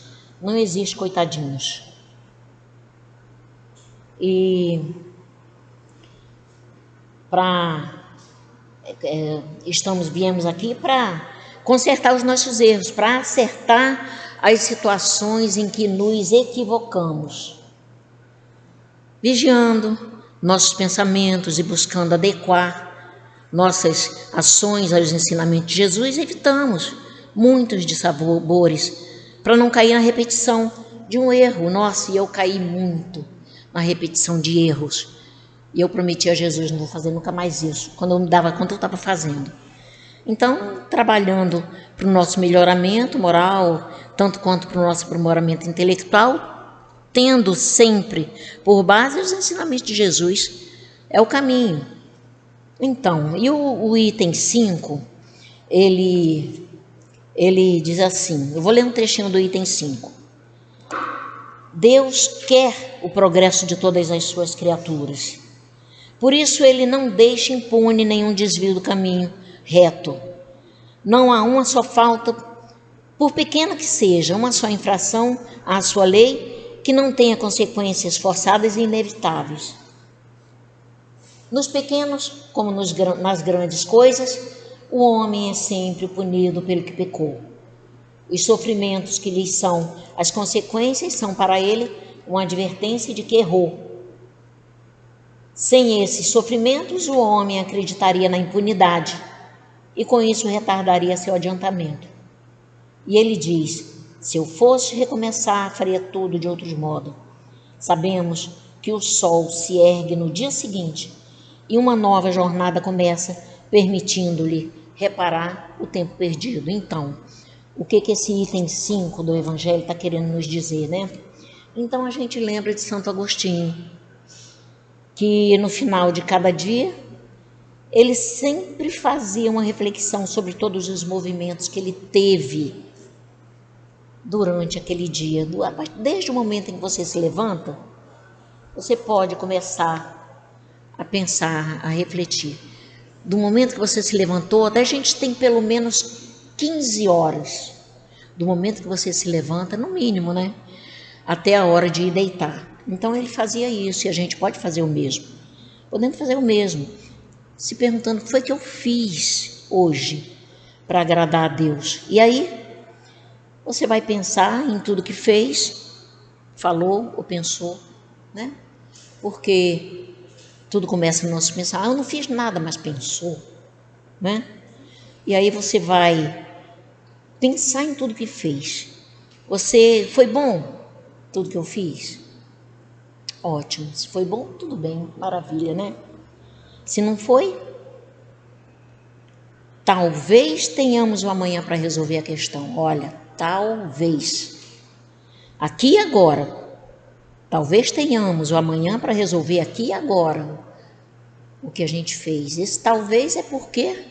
Não existe coitadinhos. E viemos aqui para consertar os nossos erros, para acertar as situações em que nos equivocamos, vigiando nossos pensamentos e buscando adequar nossas ações aos ensinamentos de Jesus, evitamos muitos dissabores para não cair na repetição de um erro. Nossa, e eu caí muito na repetição de erros. E eu prometi a Jesus, não vou fazer nunca mais isso. Quando eu me dava conta, eu estava fazendo. Então, trabalhando para o nosso melhoramento moral, tanto quanto para o nosso aprimoramento intelectual, tendo sempre por base os ensinamentos de Jesus, é o caminho. Então, e o item 5, ele diz assim, eu vou ler um trechinho do item 5. Deus quer o progresso de todas as suas criaturas. Por isso ele não deixa impune nenhum desvio do caminho reto. Não há uma só falta, por pequena que seja, uma só infração à sua lei que não tenha consequências forçadas e inevitáveis. Nos pequenos, como nas grandes coisas, o homem é sempre punido pelo que pecou. Os sofrimentos que lhes são as consequências são para ele uma advertência de que errou. Sem esses sofrimentos, o homem acreditaria na impunidade e com isso retardaria seu adiantamento. E ele diz, se eu fosse recomeçar, faria tudo de outro modo. Sabemos que o sol se ergue no dia seguinte e uma nova jornada começa, permitindo-lhe reparar o tempo perdido. Então, o que esse item 5 do Evangelho está querendo nos dizer, né? Então a gente lembra de Santo Agostinho, que no final de cada dia, ele sempre fazia uma reflexão sobre todos os movimentos que ele teve durante aquele dia. Desde o momento em que você se levanta, você pode começar a pensar, a refletir. Do momento que você se levantou, até a gente tem pelo menos 15 horas do momento que você se levanta, no mínimo, né? Até a hora de ir deitar. Então ele fazia isso e a gente pode fazer o mesmo. Podemos fazer o mesmo, se perguntando o que foi que eu fiz hoje para agradar a Deus. E aí você vai pensar em tudo que fez falou ou pensou, né? Porque tudo começa no nosso pensar. Eu não fiz nada, mas pensou, né? E aí você vai pensar em tudo que fez. Foi bom tudo que eu fiz? Ótimo. Se foi bom, tudo bem, maravilha, né? Se não foi, talvez tenhamos o amanhã para resolver a questão. Olha, talvez. Aqui e agora. Talvez tenhamos o amanhã para resolver aqui e agora o que a gente fez. Esse talvez é porque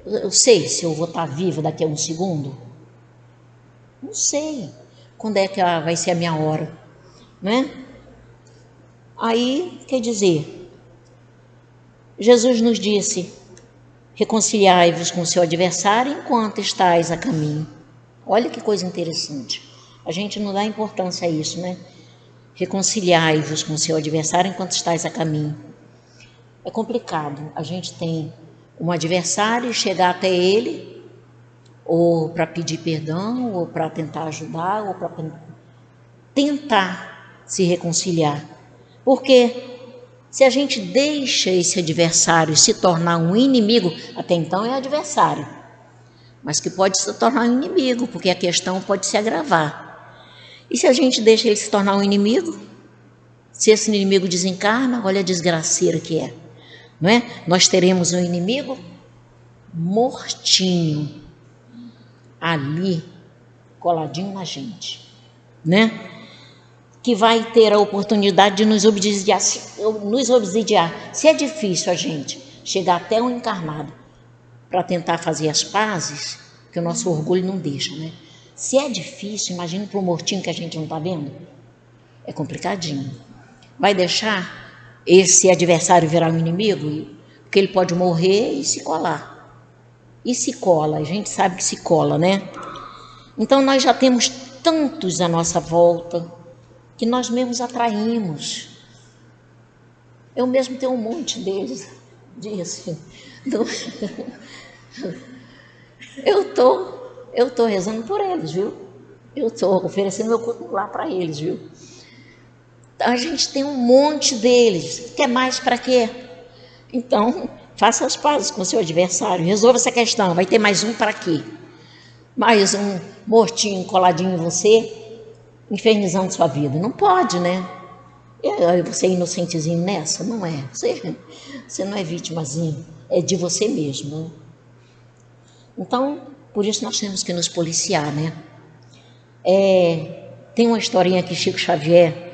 eu sei se eu vou estar viva daqui a um segundo. Não sei quando é que vai ser a minha hora, né? Aí, quer dizer, Jesus nos disse: reconciliai-vos com o seu adversário enquanto estáis a caminho. Olha que coisa interessante. A gente não dá importância a isso, né? Reconciliai-vos com o seu adversário enquanto estáis a caminho. É complicado. A gente tem um adversário e chegar até ele, ou para pedir perdão, ou para tentar ajudar, ou para tentar se reconciliar. Porque se a gente deixa esse adversário se tornar um inimigo, até então é adversário, mas que pode se tornar um inimigo, porque a questão pode se agravar. E se a gente deixa ele se tornar um inimigo, se esse inimigo desencarna, olha a desgraceira que é, não é? Nós teremos um inimigo mortinho ali, coladinho na gente, né? Que vai ter a oportunidade de nos obsidiar. Se é difícil a gente chegar até o encarnado para tentar fazer as pazes, que o nosso orgulho não deixa, né? Se é difícil, imagina para o mortinho que a gente não está vendo. É complicadinho. Vai deixar esse adversário virar um inimigo? Porque ele pode morrer e se colar. E se cola, a gente sabe que se cola, né? Então nós já temos tantos à nossa volta que nós mesmos atraímos. Eu mesmo tenho um monte deles. Disso. Eu tô rezando por eles, viu? Eu tô oferecendo meu corpo lá para eles, viu? A gente tem um monte deles. Quer mais para quê? Então, faça as pazes com o seu adversário. Resolva essa questão. Vai ter mais um para quê? Mais um mortinho coladinho em você, infernizando sua vida. Não pode, né? Você é inocentezinho nessa? Não é. Você não é vítimazinho. É de você mesmo. Né? Então, por isso nós temos que nos policiar, né? Tem uma historinha que Chico Xavier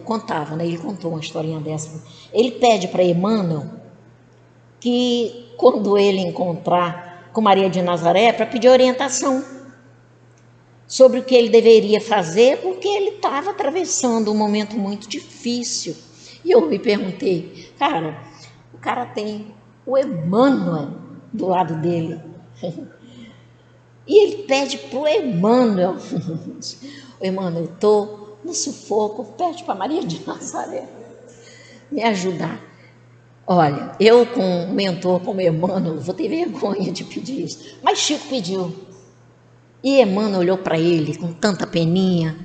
contava, né? Ele contou uma historinha dessa. Ele pede para Emmanuel que, quando ele encontrar com Maria de Nazaré, para pedir orientação sobre o que ele deveria fazer, porque ele estava atravessando um momento muito difícil. E eu me perguntei, o cara tem o Emmanuel do lado dele. E ele pede para o Emmanuel, Emmanuel, eu estou no sufoco, pede para Maria de Nazaré me ajudar. Olha, eu com um mentor como Emmanuel, vou ter vergonha de pedir isso. Mas Chico pediu. E Emmanuel olhou para ele com tanta peninha,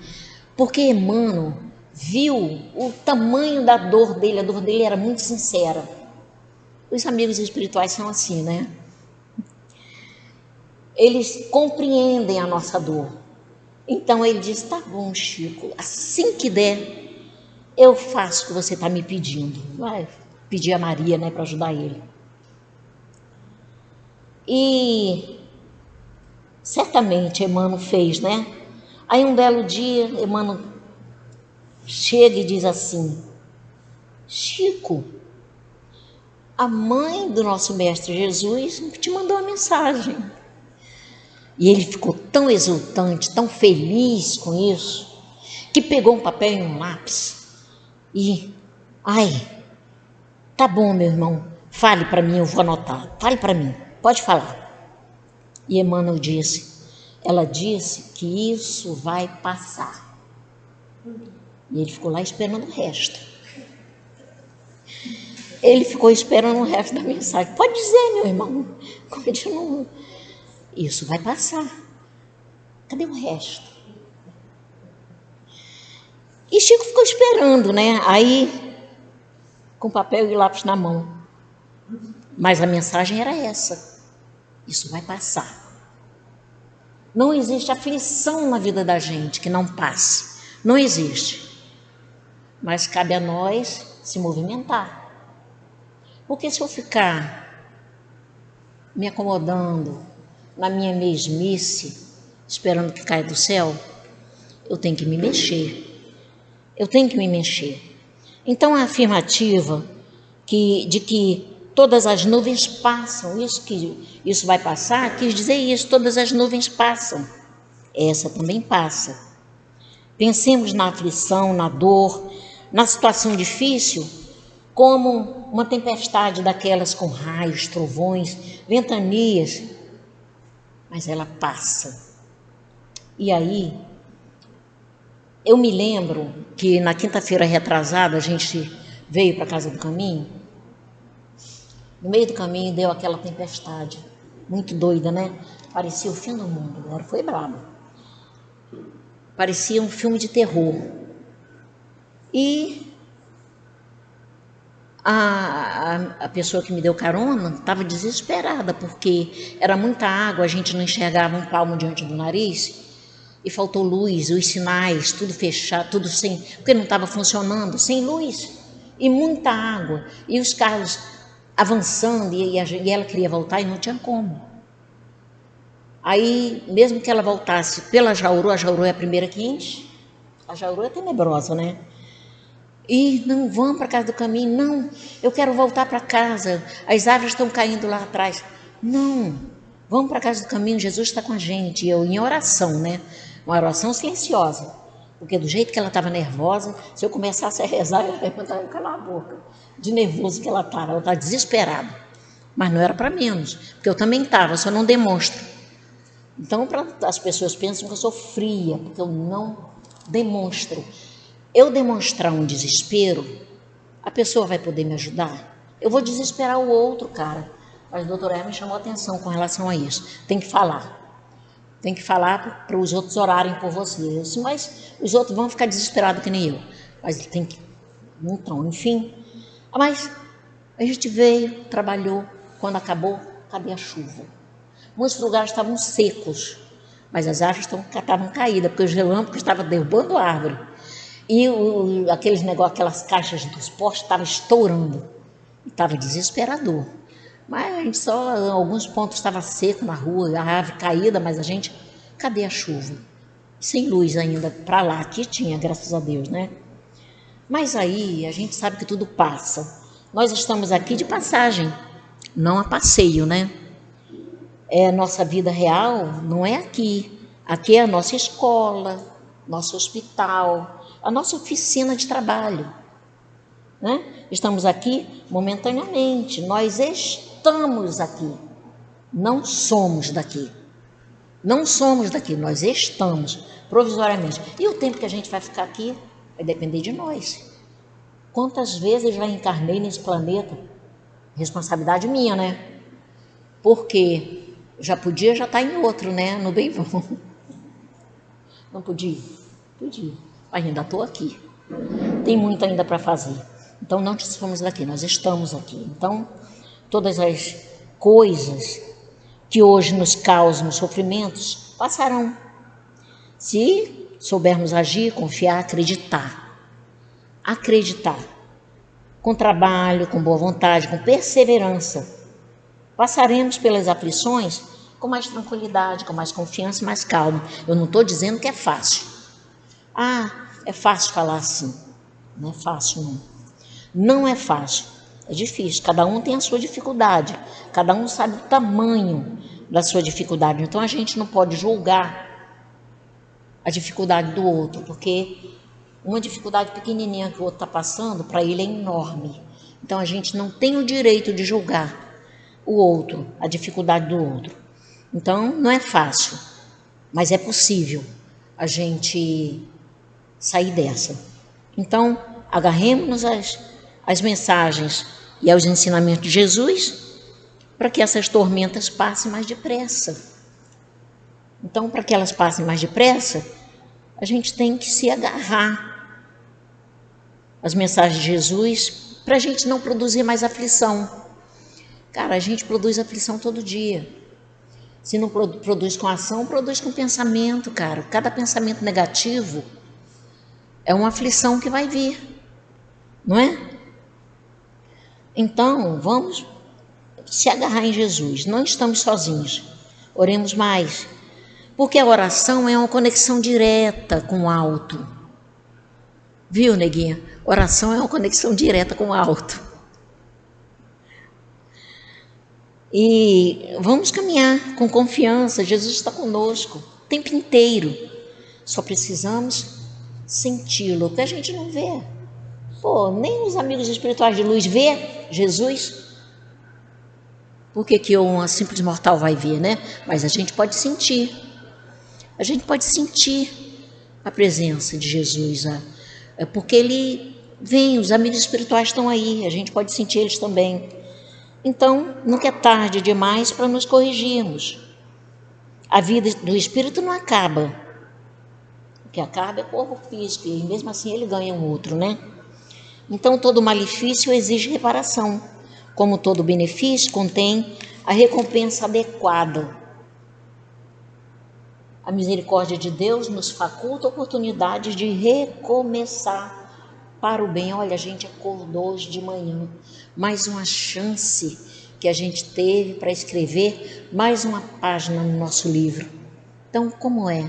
porque Emmanuel viu o tamanho da dor dele, a dor dele era muito sincera. Os amigos espirituais são assim, né? Eles compreendem a nossa dor. Então ele disse, tá bom, Chico, assim que der, eu faço o que você está me pedindo. Vai pedir a Maria, né, para ajudar ele. E certamente Emmanuel fez, né? Aí um belo dia, Emmanuel chega e diz assim, Chico, a mãe do nosso Mestre Jesus te mandou uma mensagem. E ele ficou tão exultante, tão feliz com isso, que pegou um papel e um lápis e, tá bom, meu irmão, fale para mim, eu vou anotar, fale para mim, pode falar. E Emmanuel ela disse que isso vai passar. E ele ficou lá esperando o resto. Ele ficou esperando o resto da mensagem. Pode dizer, meu irmão, continua. Isso vai passar. Cadê o resto? E Chico ficou esperando, né? Aí, com papel e lápis na mão. Mas a mensagem era essa: isso vai passar. Não existe aflição na vida da gente que não passe. Não existe. Mas cabe a nós se movimentar. Porque se eu ficar me acomodando na minha mesmice, esperando que caia do céu, eu tenho que me mexer. Eu tenho que me mexer. Então a afirmativa de que todas as nuvens passam, isso vai passar, quis dizer isso, todas as nuvens passam. Essa também passa. Pensemos na aflição, na dor, na situação difícil, como uma tempestade daquelas com raios, trovões, ventanias, mas ela passa. E aí, eu me lembro que na quinta-feira retrasada a gente veio para a Casa do Caminho. No meio do caminho deu aquela tempestade, muito doida, né? Parecia o fim do mundo, agora foi brabo. Parecia um filme de terror. E a pessoa que me deu carona estava desesperada, porque era muita água, a gente não enxergava um palmo diante do nariz, e faltou luz, os sinais, tudo fechado, tudo sem, porque não estava funcionando, sem luz, e muita água, e os carros avançando, e ela queria voltar e não tinha como. Aí, mesmo que ela voltasse pela Jauru, a Jauru é a primeira que enche, a Jauru é tenebrosa, né? E não, vamos para a Casa do Caminho, não, eu quero voltar para casa, as árvores estão caindo lá atrás. Não, vamos para a Casa do Caminho, Jesus está com a gente. E eu em oração, né? Uma oração silenciosa, porque do jeito que ela estava nervosa, se eu começasse a rezar, eu ia mandar eu calar a boca, de nervoso que ela estava desesperada. Mas não era para menos, porque eu também estava, só não demonstro. Então as pessoas pensam que eu sou fria, porque eu não demonstro. Eu demonstrar um desespero, a pessoa vai poder me ajudar? Eu vou desesperar o outro, cara. Mas o doutor Hermes chamou a atenção com relação a isso. Tem que falar. Tem que falar para os outros orarem por você. Eu disse, mas os outros vão ficar desesperados que nem eu. Mas tem que... Então, enfim. Mas a gente veio, trabalhou. Quando acabou, cadê a chuva? Muitos lugares estavam secos, mas as árvores estavam caídas, porque os relâmpagos estavam derrubando a árvore. E aqueles negócios, aquelas caixas dos postes estavam estourando. Estava desesperador. Mas a gente só, em alguns pontos estava seco na rua, a árvore caída, mas a gente, cadê a chuva? Sem luz ainda para lá, aqui tinha, graças a Deus, né? Mas aí a gente sabe que tudo passa. Nós estamos aqui de passagem, não a passeio, né? É a nossa vida real, não é aqui. Aqui é a nossa escola, nosso hospital, a nossa oficina de trabalho, né? Estamos aqui momentaneamente, nós estamos aqui, não somos daqui. Não somos daqui, nós estamos provisoriamente. E o tempo que a gente vai ficar aqui vai depender de nós. Quantas vezes já encarnei nesse planeta? Responsabilidade minha, né? Porque já podia já estar em outro, né? No bem vão. Não podia? Podia. Ainda estou aqui. Tem muito ainda para fazer. Então não somos daqui, nós estamos aqui. Então todas as coisas que hoje nos causam sofrimentos passarão. Se soubermos agir, confiar, acreditar. Acreditar. Com trabalho, com boa vontade, com perseverança. Passaremos pelas aflições com mais tranquilidade, com mais confiança e mais calma. Eu não estou dizendo que é fácil. Ah, é fácil falar assim. Não é fácil, não. Não é fácil. É difícil. Cada um tem a sua dificuldade. Cada um sabe o tamanho da sua dificuldade. Então a gente não pode julgar a dificuldade do outro, porque uma dificuldade pequenininha que o outro está passando, para ele é enorme. Então a gente não tem o direito de julgar o outro, a dificuldade do outro. Então não é fácil, mas é possível a gente sair dessa. Então agarremos-nos às mensagens e aos ensinamentos de Jesus para que essas tormentas passem mais depressa. Então, para que elas passem mais depressa, a gente tem que se agarrar as mensagens de Jesus, para a gente não produzir mais aflição. Cara, a gente produz aflição todo dia. Se não produz com ação, produz com pensamento, cara. Cada pensamento negativo é uma aflição que vai vir, não é? Então, vamos se agarrar em Jesus. Não estamos sozinhos. Oremos mais. Porque a oração é uma conexão direta com o alto. Viu, neguinha? Oração é uma conexão direta com o alto. E vamos caminhar com confiança. Jesus está conosco o tempo inteiro. Só precisamos senti-lo, que a gente não vê. Pô, nem os amigos espirituais de luz vê Jesus. Por que uma simples mortal vai ver, né? Mas a gente pode sentir. A gente pode sentir a presença de Jesus. É porque ele vem, os amigos espirituais estão aí, a gente pode sentir eles também. Então, nunca é tarde demais para nos corrigirmos. A vida do espírito não acaba. O que acaba é o corpo físico, e mesmo assim ele ganha um outro, né? Então, todo malefício exige reparação. Como todo benefício, contém a recompensa adequada. A misericórdia de Deus nos faculta oportunidades de recomeçar para o bem. Olha, a gente acordou hoje de manhã, mais uma chance que a gente teve para escrever mais uma página no nosso livro. Então, como é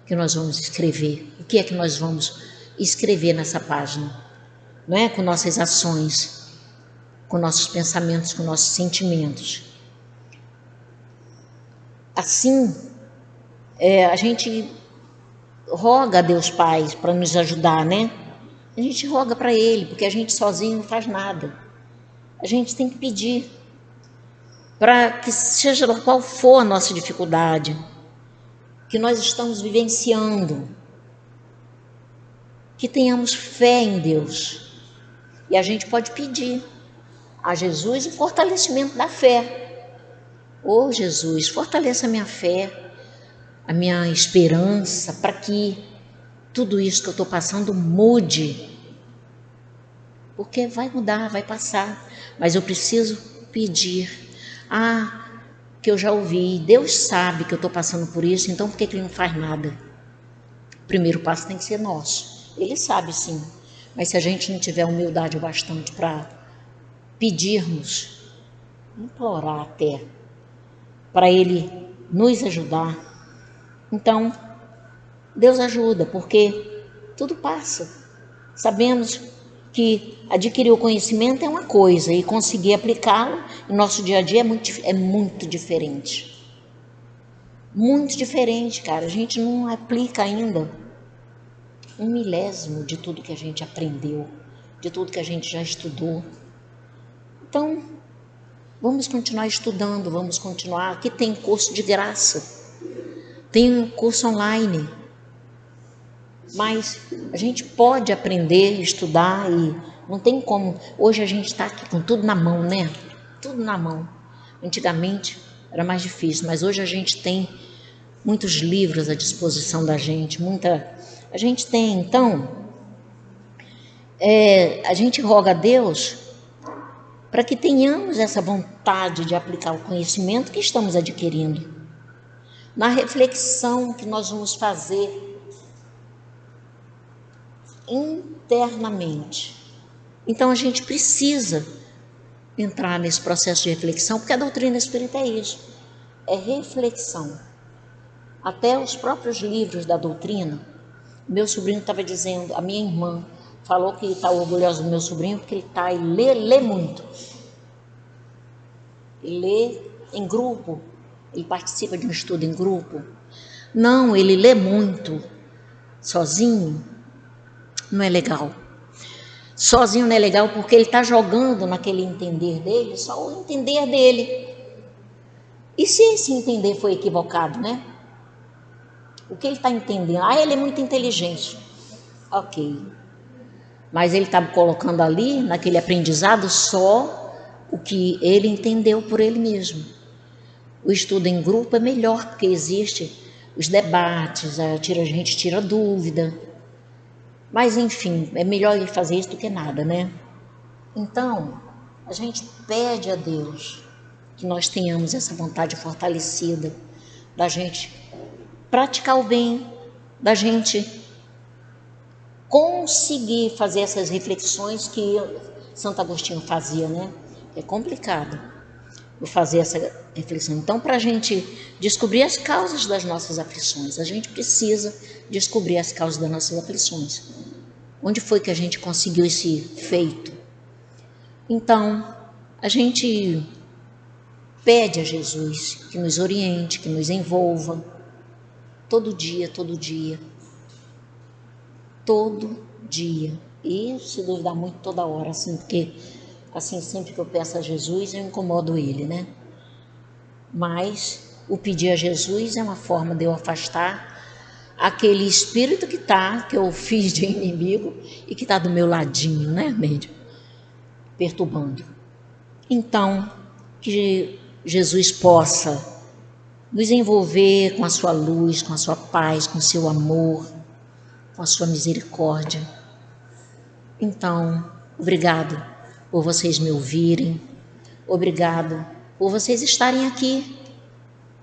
que nós vamos escrever? O que é que nós vamos escrever nessa página? Não é? Com nossas ações, com nossos pensamentos, com nossos sentimentos. Assim, a gente roga a Deus Pai para nos ajudar, né? A gente roga para Ele, porque a gente sozinho não faz nada. A gente tem que pedir para que seja qual for a nossa dificuldade, que nós estamos vivenciando, que tenhamos fé em Deus. E a gente pode pedir a Jesus o fortalecimento da fé. Ô Jesus, fortaleça a minha fé, a minha esperança, para que tudo isso que eu estou passando mude. Porque vai mudar, vai passar. Mas eu preciso pedir. Que eu já ouvi, Deus sabe que eu estou passando por isso, então por que Ele não faz nada? O primeiro passo tem que ser nosso. Ele sabe sim, mas se a gente não tiver humildade o bastante para pedirmos, implorar até, para Ele nos ajudar, então Deus ajuda, porque tudo passa. Sabemos que adquirir o conhecimento é uma coisa e conseguir aplicá-lo no nosso dia a dia é muito diferente. Muito diferente, cara. A gente não aplica ainda 1/1000 de tudo que a gente aprendeu, de tudo que a gente já estudou. Então, vamos continuar estudando, vamos continuar. Aqui tem curso de graça, tem um curso online. Mas a gente pode aprender, estudar e não tem como. Hoje a gente está aqui com tudo na mão, né? Tudo na mão. Antigamente era mais difícil, mas hoje a gente tem muitos livros à disposição da gente, a gente tem. Então, a gente roga a Deus para que tenhamos essa vontade de aplicar o conhecimento que estamos adquirindo. Na reflexão que nós vamos fazer internamente. Então a gente precisa entrar nesse processo de reflexão, porque a doutrina espírita é isso, é reflexão. Até os próprios livros da doutrina, meu sobrinho estava dizendo, a minha irmã falou que está orgulhosa do meu sobrinho porque ele lê muito. Ele lê em grupo, ele participa de um estudo em grupo. Não, ele lê muito, sozinho. Não é legal. Sozinho não é legal porque ele está jogando naquele entender dele, só o entender dele. E se esse entender foi equivocado, né? O que ele está entendendo? Ele é muito inteligente. Ok. Mas ele está colocando ali, naquele aprendizado, só o que ele entendeu por ele mesmo. O estudo em grupo é melhor, porque existe os debates, a gente tira dúvida. Mas, enfim, é melhor ele fazer isso do que nada, né? Então, a gente pede a Deus que nós tenhamos essa vontade fortalecida da gente praticar o bem, da gente conseguir fazer essas reflexões que Santo Agostinho fazia, né? É complicado fazer essa reflexão. Então, para a gente descobrir as causas das nossas aflições, a gente precisa descobrir as causas das nossas aflições. Onde foi que a gente conseguiu esse feito? Então, a gente pede a Jesus que nos oriente, que nos envolva, todo dia, todo dia. Todo dia. E, se duvidar muito, toda hora, assim, porque, assim, sempre que eu peço a Jesus, eu incomodo ele, né? Mas o pedir a Jesus é uma forma de eu afastar aquele espírito que eu fiz de inimigo e que está do meu ladinho, né, médium? Perturbando. Então, que Jesus possa nos envolver com a sua luz, com a sua paz, com o seu amor, com a sua misericórdia. Então, obrigado por vocês me ouvirem, obrigado por vocês estarem aqui,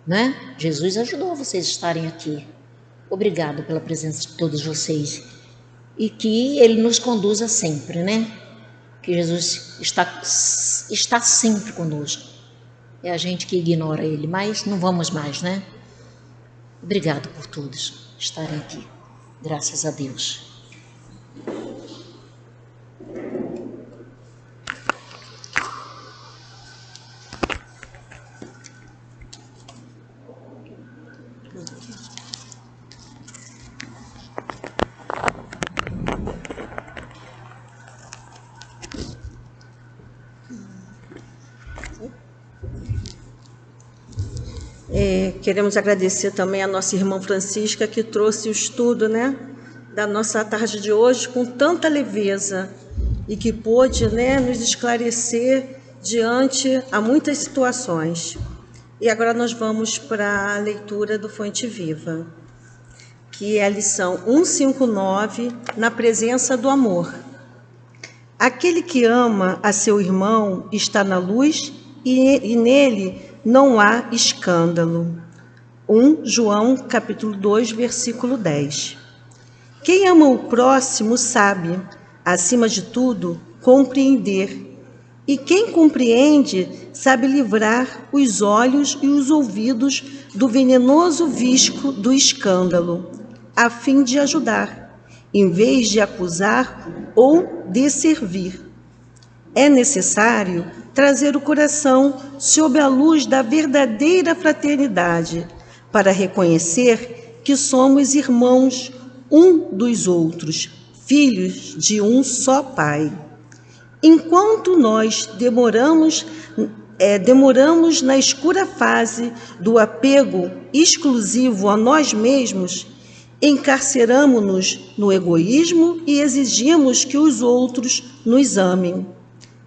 né? Jesus ajudou vocês a estarem aqui. Obrigado pela presença de todos vocês e que Ele nos conduza sempre, né? Que Jesus está sempre conosco. É a gente que ignora Ele, mas não vamos mais, né? Obrigado por todos estarem aqui. Graças a Deus. Queremos agradecer também a nossa irmã Francisca, que trouxe o estudo, né, da nossa tarde de hoje com tanta leveza e que pôde, né, nos esclarecer diante a muitas situações. E agora nós vamos para a leitura do Fonte Viva, que é a lição 159, na presença do amor. Aquele que ama a seu irmão está na luz e nele não há escândalo. 1 João, capítulo 2, versículo 10. Quem ama o próximo sabe, acima de tudo, compreender. E quem compreende sabe livrar os olhos e os ouvidos do venenoso visco do escândalo, a fim de ajudar, em vez de acusar ou de servir. É necessário trazer o coração sob a luz da verdadeira fraternidade, para reconhecer que somos irmãos um dos outros, filhos de um só Pai. Enquanto nós demoramos na escura fase do apego exclusivo a nós mesmos, encarceramo-nos no egoísmo e exigimos que os outros nos amem.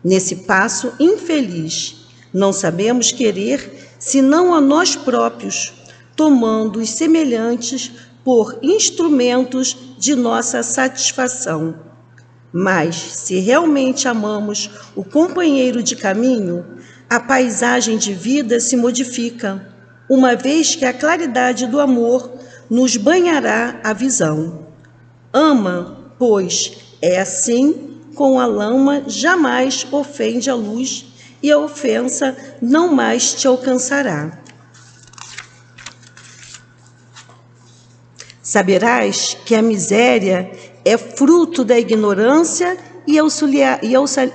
Nesse passo infeliz, não sabemos querer senão a nós próprios, tomando os semelhantes por instrumentos de nossa satisfação. Mas, se realmente amamos o companheiro de caminho, a paisagem de vida se modifica, uma vez que a claridade do amor nos banhará a visão. Ama, pois é assim, com a lama jamais ofende a luz e a ofensa não mais te alcançará. Saberás que a miséria é fruto da ignorância e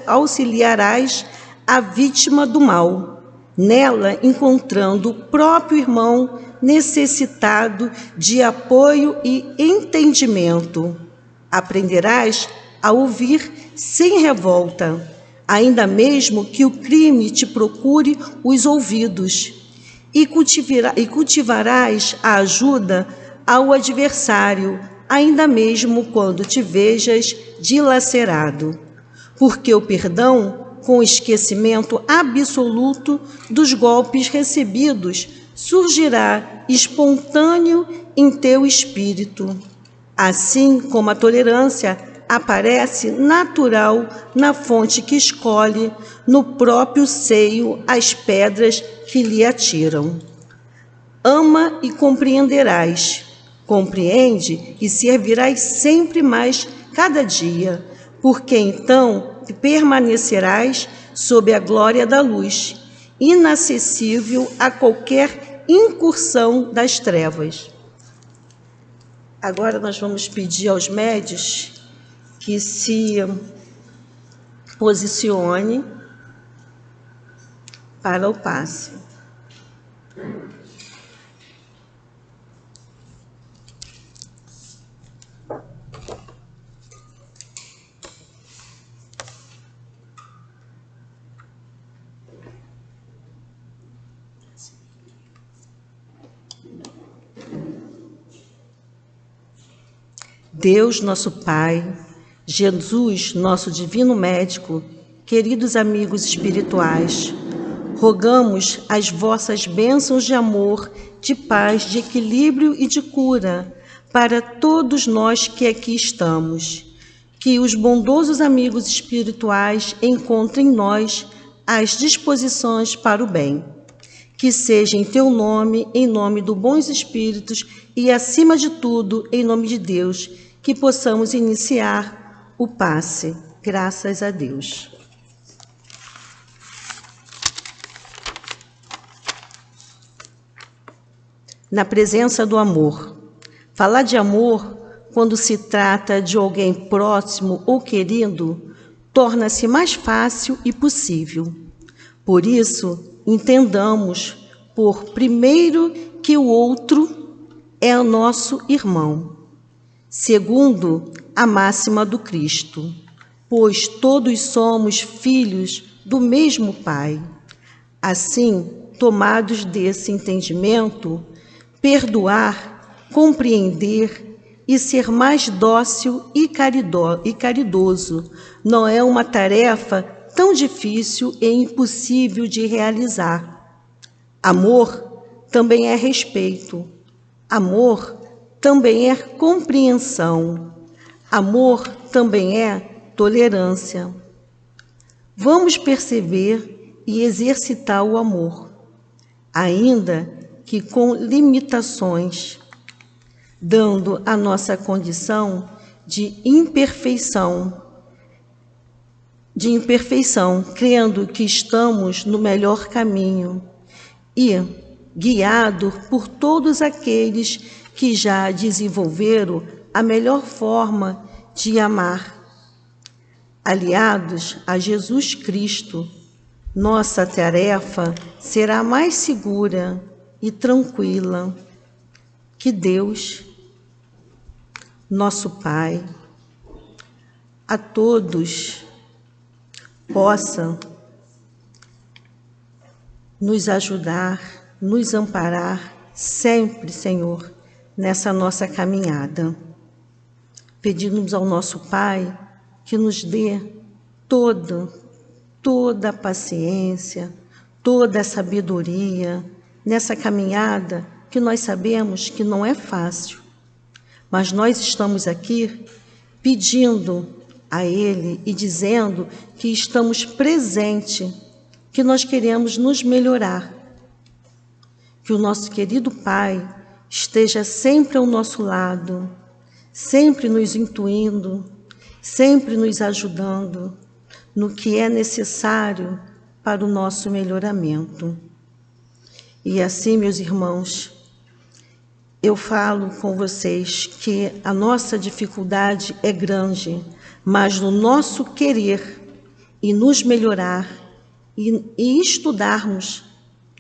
auxiliarás a vítima do mal, nela encontrando o próprio irmão necessitado de apoio e entendimento. Aprenderás a ouvir sem revolta, ainda mesmo que o crime te procure os ouvidos, e cultivarás a ajuda ao adversário, ainda mesmo quando te vejas dilacerado, porque o perdão, com esquecimento absoluto dos golpes recebidos, surgirá espontâneo em teu espírito. assim como a tolerância aparece natural na fonte que escolhe no próprio seio as pedras que lhe atiram. Ama e compreenderás, compreende e servirás sempre mais cada dia, porque então permanecerás sob a glória da luz, inacessível a qualquer incursão das trevas. Agora nós vamos pedir aos médios que se posicione para o passe. Deus, nosso Pai, Jesus, nosso divino médico, queridos amigos espirituais, rogamos as vossas bênçãos de amor, de paz, de equilíbrio e de cura para todos nós que aqui estamos. Que os bondosos amigos espirituais encontrem em nós as disposições para o bem. Que seja em teu nome, em nome dos bons espíritos e, acima de tudo, em nome de Deus, que possamos iniciar o passe. Graças a Deus. Na presença do amor. Falar de amor, quando se trata de alguém próximo ou querido, torna-se mais fácil e possível. Por isso, entendamos, por primeiro, que o outro é o nosso irmão. Segundo, a máxima do Cristo, pois todos somos filhos do mesmo Pai. Assim, tomados desse entendimento, perdoar, compreender e ser mais dócil e caridoso não é uma tarefa tão difícil e impossível de realizar. Amor também é respeito. Amor também é compreensão. Amor também é tolerância. Vamos perceber e exercitar o amor, ainda que com limitações, dando a nossa condição de imperfeição, crendo que estamos no melhor caminho e guiado por todos aqueles que já desenvolveram a melhor forma de amar. Aliados a Jesus Cristo, nossa tarefa será mais segura e tranquila. Que Deus, nosso Pai, a todos possa nos ajudar, nos amparar sempre, Senhor, nessa nossa caminhada. Pedimos ao nosso Pai que nos dê toda a paciência, toda a sabedoria nessa caminhada que nós sabemos que não é fácil, mas nós estamos aqui pedindo a Ele e dizendo que estamos presentes, que nós queremos nos melhorar, que o nosso querido Pai esteja sempre ao nosso lado, sempre nos intuindo, sempre nos ajudando no que é necessário para o nosso melhoramento. E assim, meus irmãos, eu falo com vocês que a nossa dificuldade é grande, mas no nosso querer e nos melhorar e estudarmos,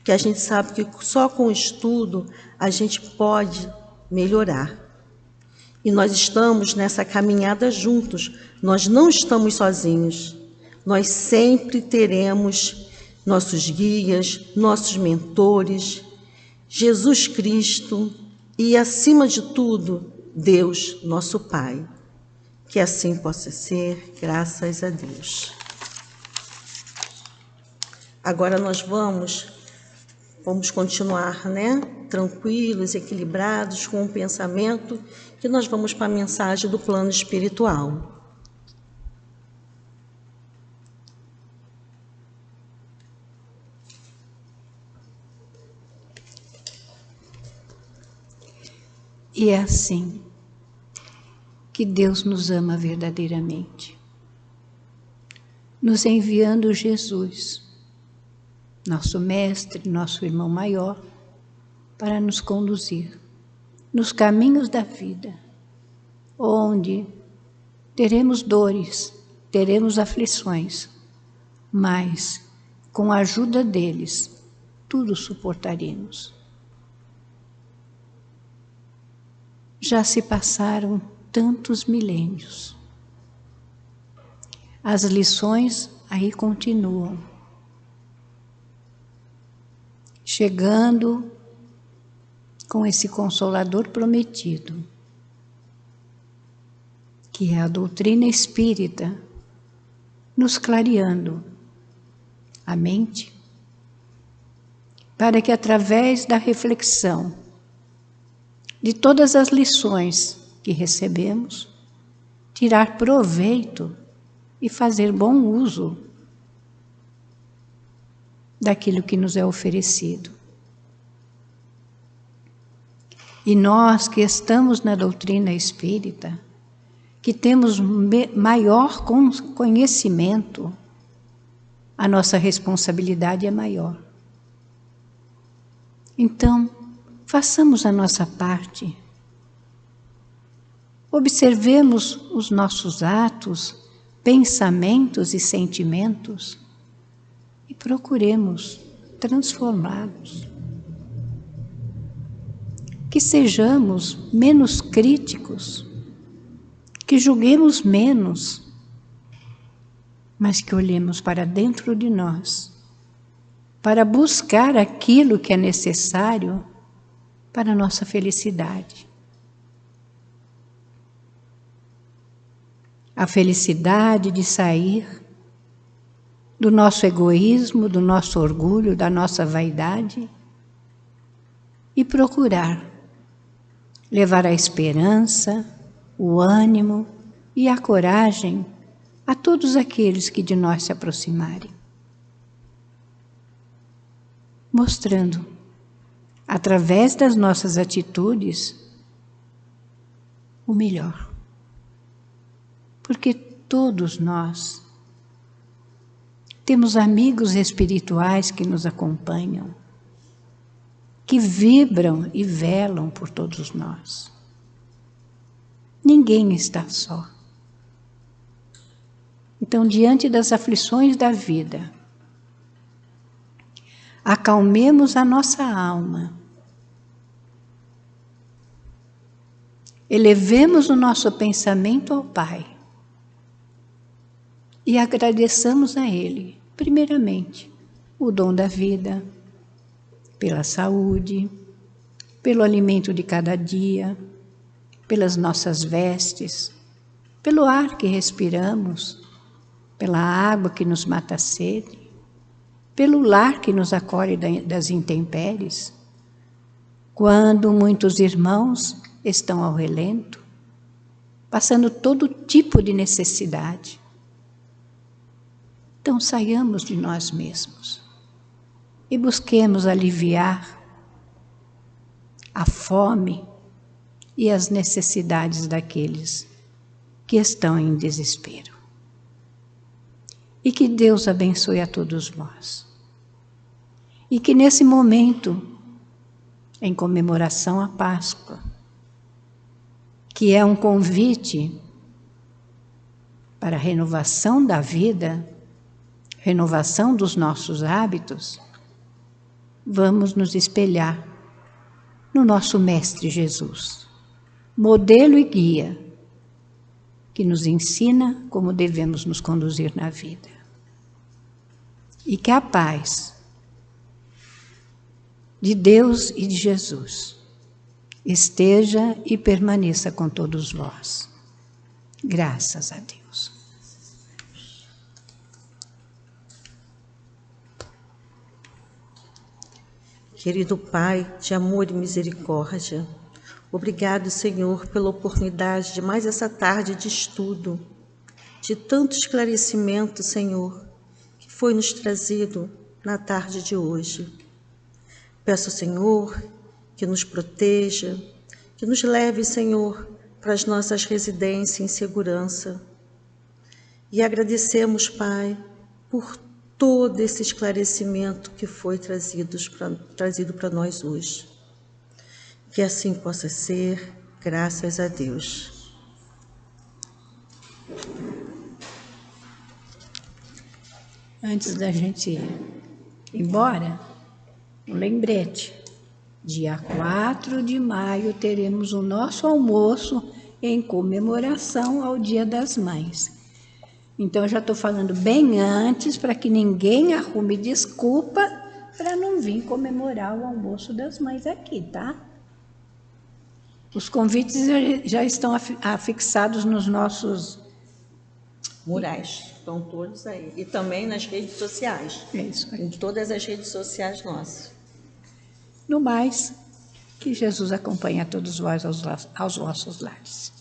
que a gente sabe que só com o estudo a gente pode melhorar. E nós estamos nessa caminhada juntos, nós não estamos sozinhos. Nós sempre teremos nossos guias, nossos mentores, Jesus Cristo e, acima de tudo, Deus, nosso Pai. Que assim possa ser, graças a Deus. Agora nós vamos vamos continuar, né? Tranquilos, equilibrados, com o pensamento, que nós vamos para a mensagem do plano espiritual. E é assim que Deus nos ama verdadeiramente, nos enviando Jesus, nosso mestre, nosso irmão maior, para nos conduzir nos caminhos da vida, onde teremos dores, teremos aflições, mas com a ajuda deles, tudo suportaremos. Já se passaram tantos milênios. As lições aí continuam. Chegando com esse Consolador prometido, que é a doutrina espírita, nos clareando a mente, para que através da reflexão de todas as lições que recebemos, tirar proveito e fazer bom uso daquilo que nos é oferecido. E nós que estamos na doutrina espírita, que temos maior conhecimento, a nossa responsabilidade é maior. Então, façamos a nossa parte. Observemos os nossos atos, pensamentos e sentimentos e procuremos transformá-los. Que sejamos menos críticos, que julguemos menos, mas que olhemos para dentro de nós, para buscar aquilo que é necessário para a nossa felicidade. A felicidade de sair do nosso egoísmo, do nosso orgulho, da nossa vaidade e procurar levar a esperança, o ânimo e a coragem a todos aqueles que de nós se aproximarem, mostrando, através das nossas atitudes, o melhor. Porque todos nós temos amigos espirituais que nos acompanham, que vibram e velam por todos nós. Ninguém está só. Então, diante das aflições da vida, acalmemos a nossa alma, elevemos o nosso pensamento ao Pai e agradeçamos a Ele, primeiramente, o dom da vida, pela saúde, pelo alimento de cada dia, pelas nossas vestes, pelo ar que respiramos, pela água que nos mata a sede, pelo lar que nos acolhe das intempéries, quando muitos irmãos estão ao relento, passando todo tipo de necessidade. Então saiamos de nós mesmos e busquemos aliviar a fome e as necessidades daqueles que estão em desespero. E que Deus abençoe a todos nós. E que nesse momento, em comemoração à Páscoa, que é um convite para a renovação da vida, renovação dos nossos hábitos, vamos nos espelhar no nosso Mestre Jesus, modelo e guia, que nos ensina como devemos nos conduzir na vida. E que a paz de Deus e de Jesus esteja e permaneça com todos vós. Graças a Deus. Querido Pai de amor e misericórdia, obrigado, Senhor, pela oportunidade de mais essa tarde de estudo, de tanto esclarecimento, Senhor, que foi nos trazido na tarde de hoje. Peço, Senhor, que nos proteja, que nos leve, Senhor, para as nossas residências em segurança. E agradecemos, Pai, por todo esse esclarecimento que foi trazido para nós hoje. Que assim possa ser, graças a Deus. Antes da gente ir embora, um lembrete. Dia 4 de maio teremos o nosso almoço em comemoração ao Dia das Mães. Então, eu já estou falando bem antes para que ninguém arrume desculpa para não vir comemorar o almoço das mães aqui, tá? Os convites já estão afixados nos nossos murais, estão todos aí. E também nas redes sociais. É isso aí. Em todas as redes sociais nossas. No mais, que Jesus acompanhe a todos vós aos vossos lares.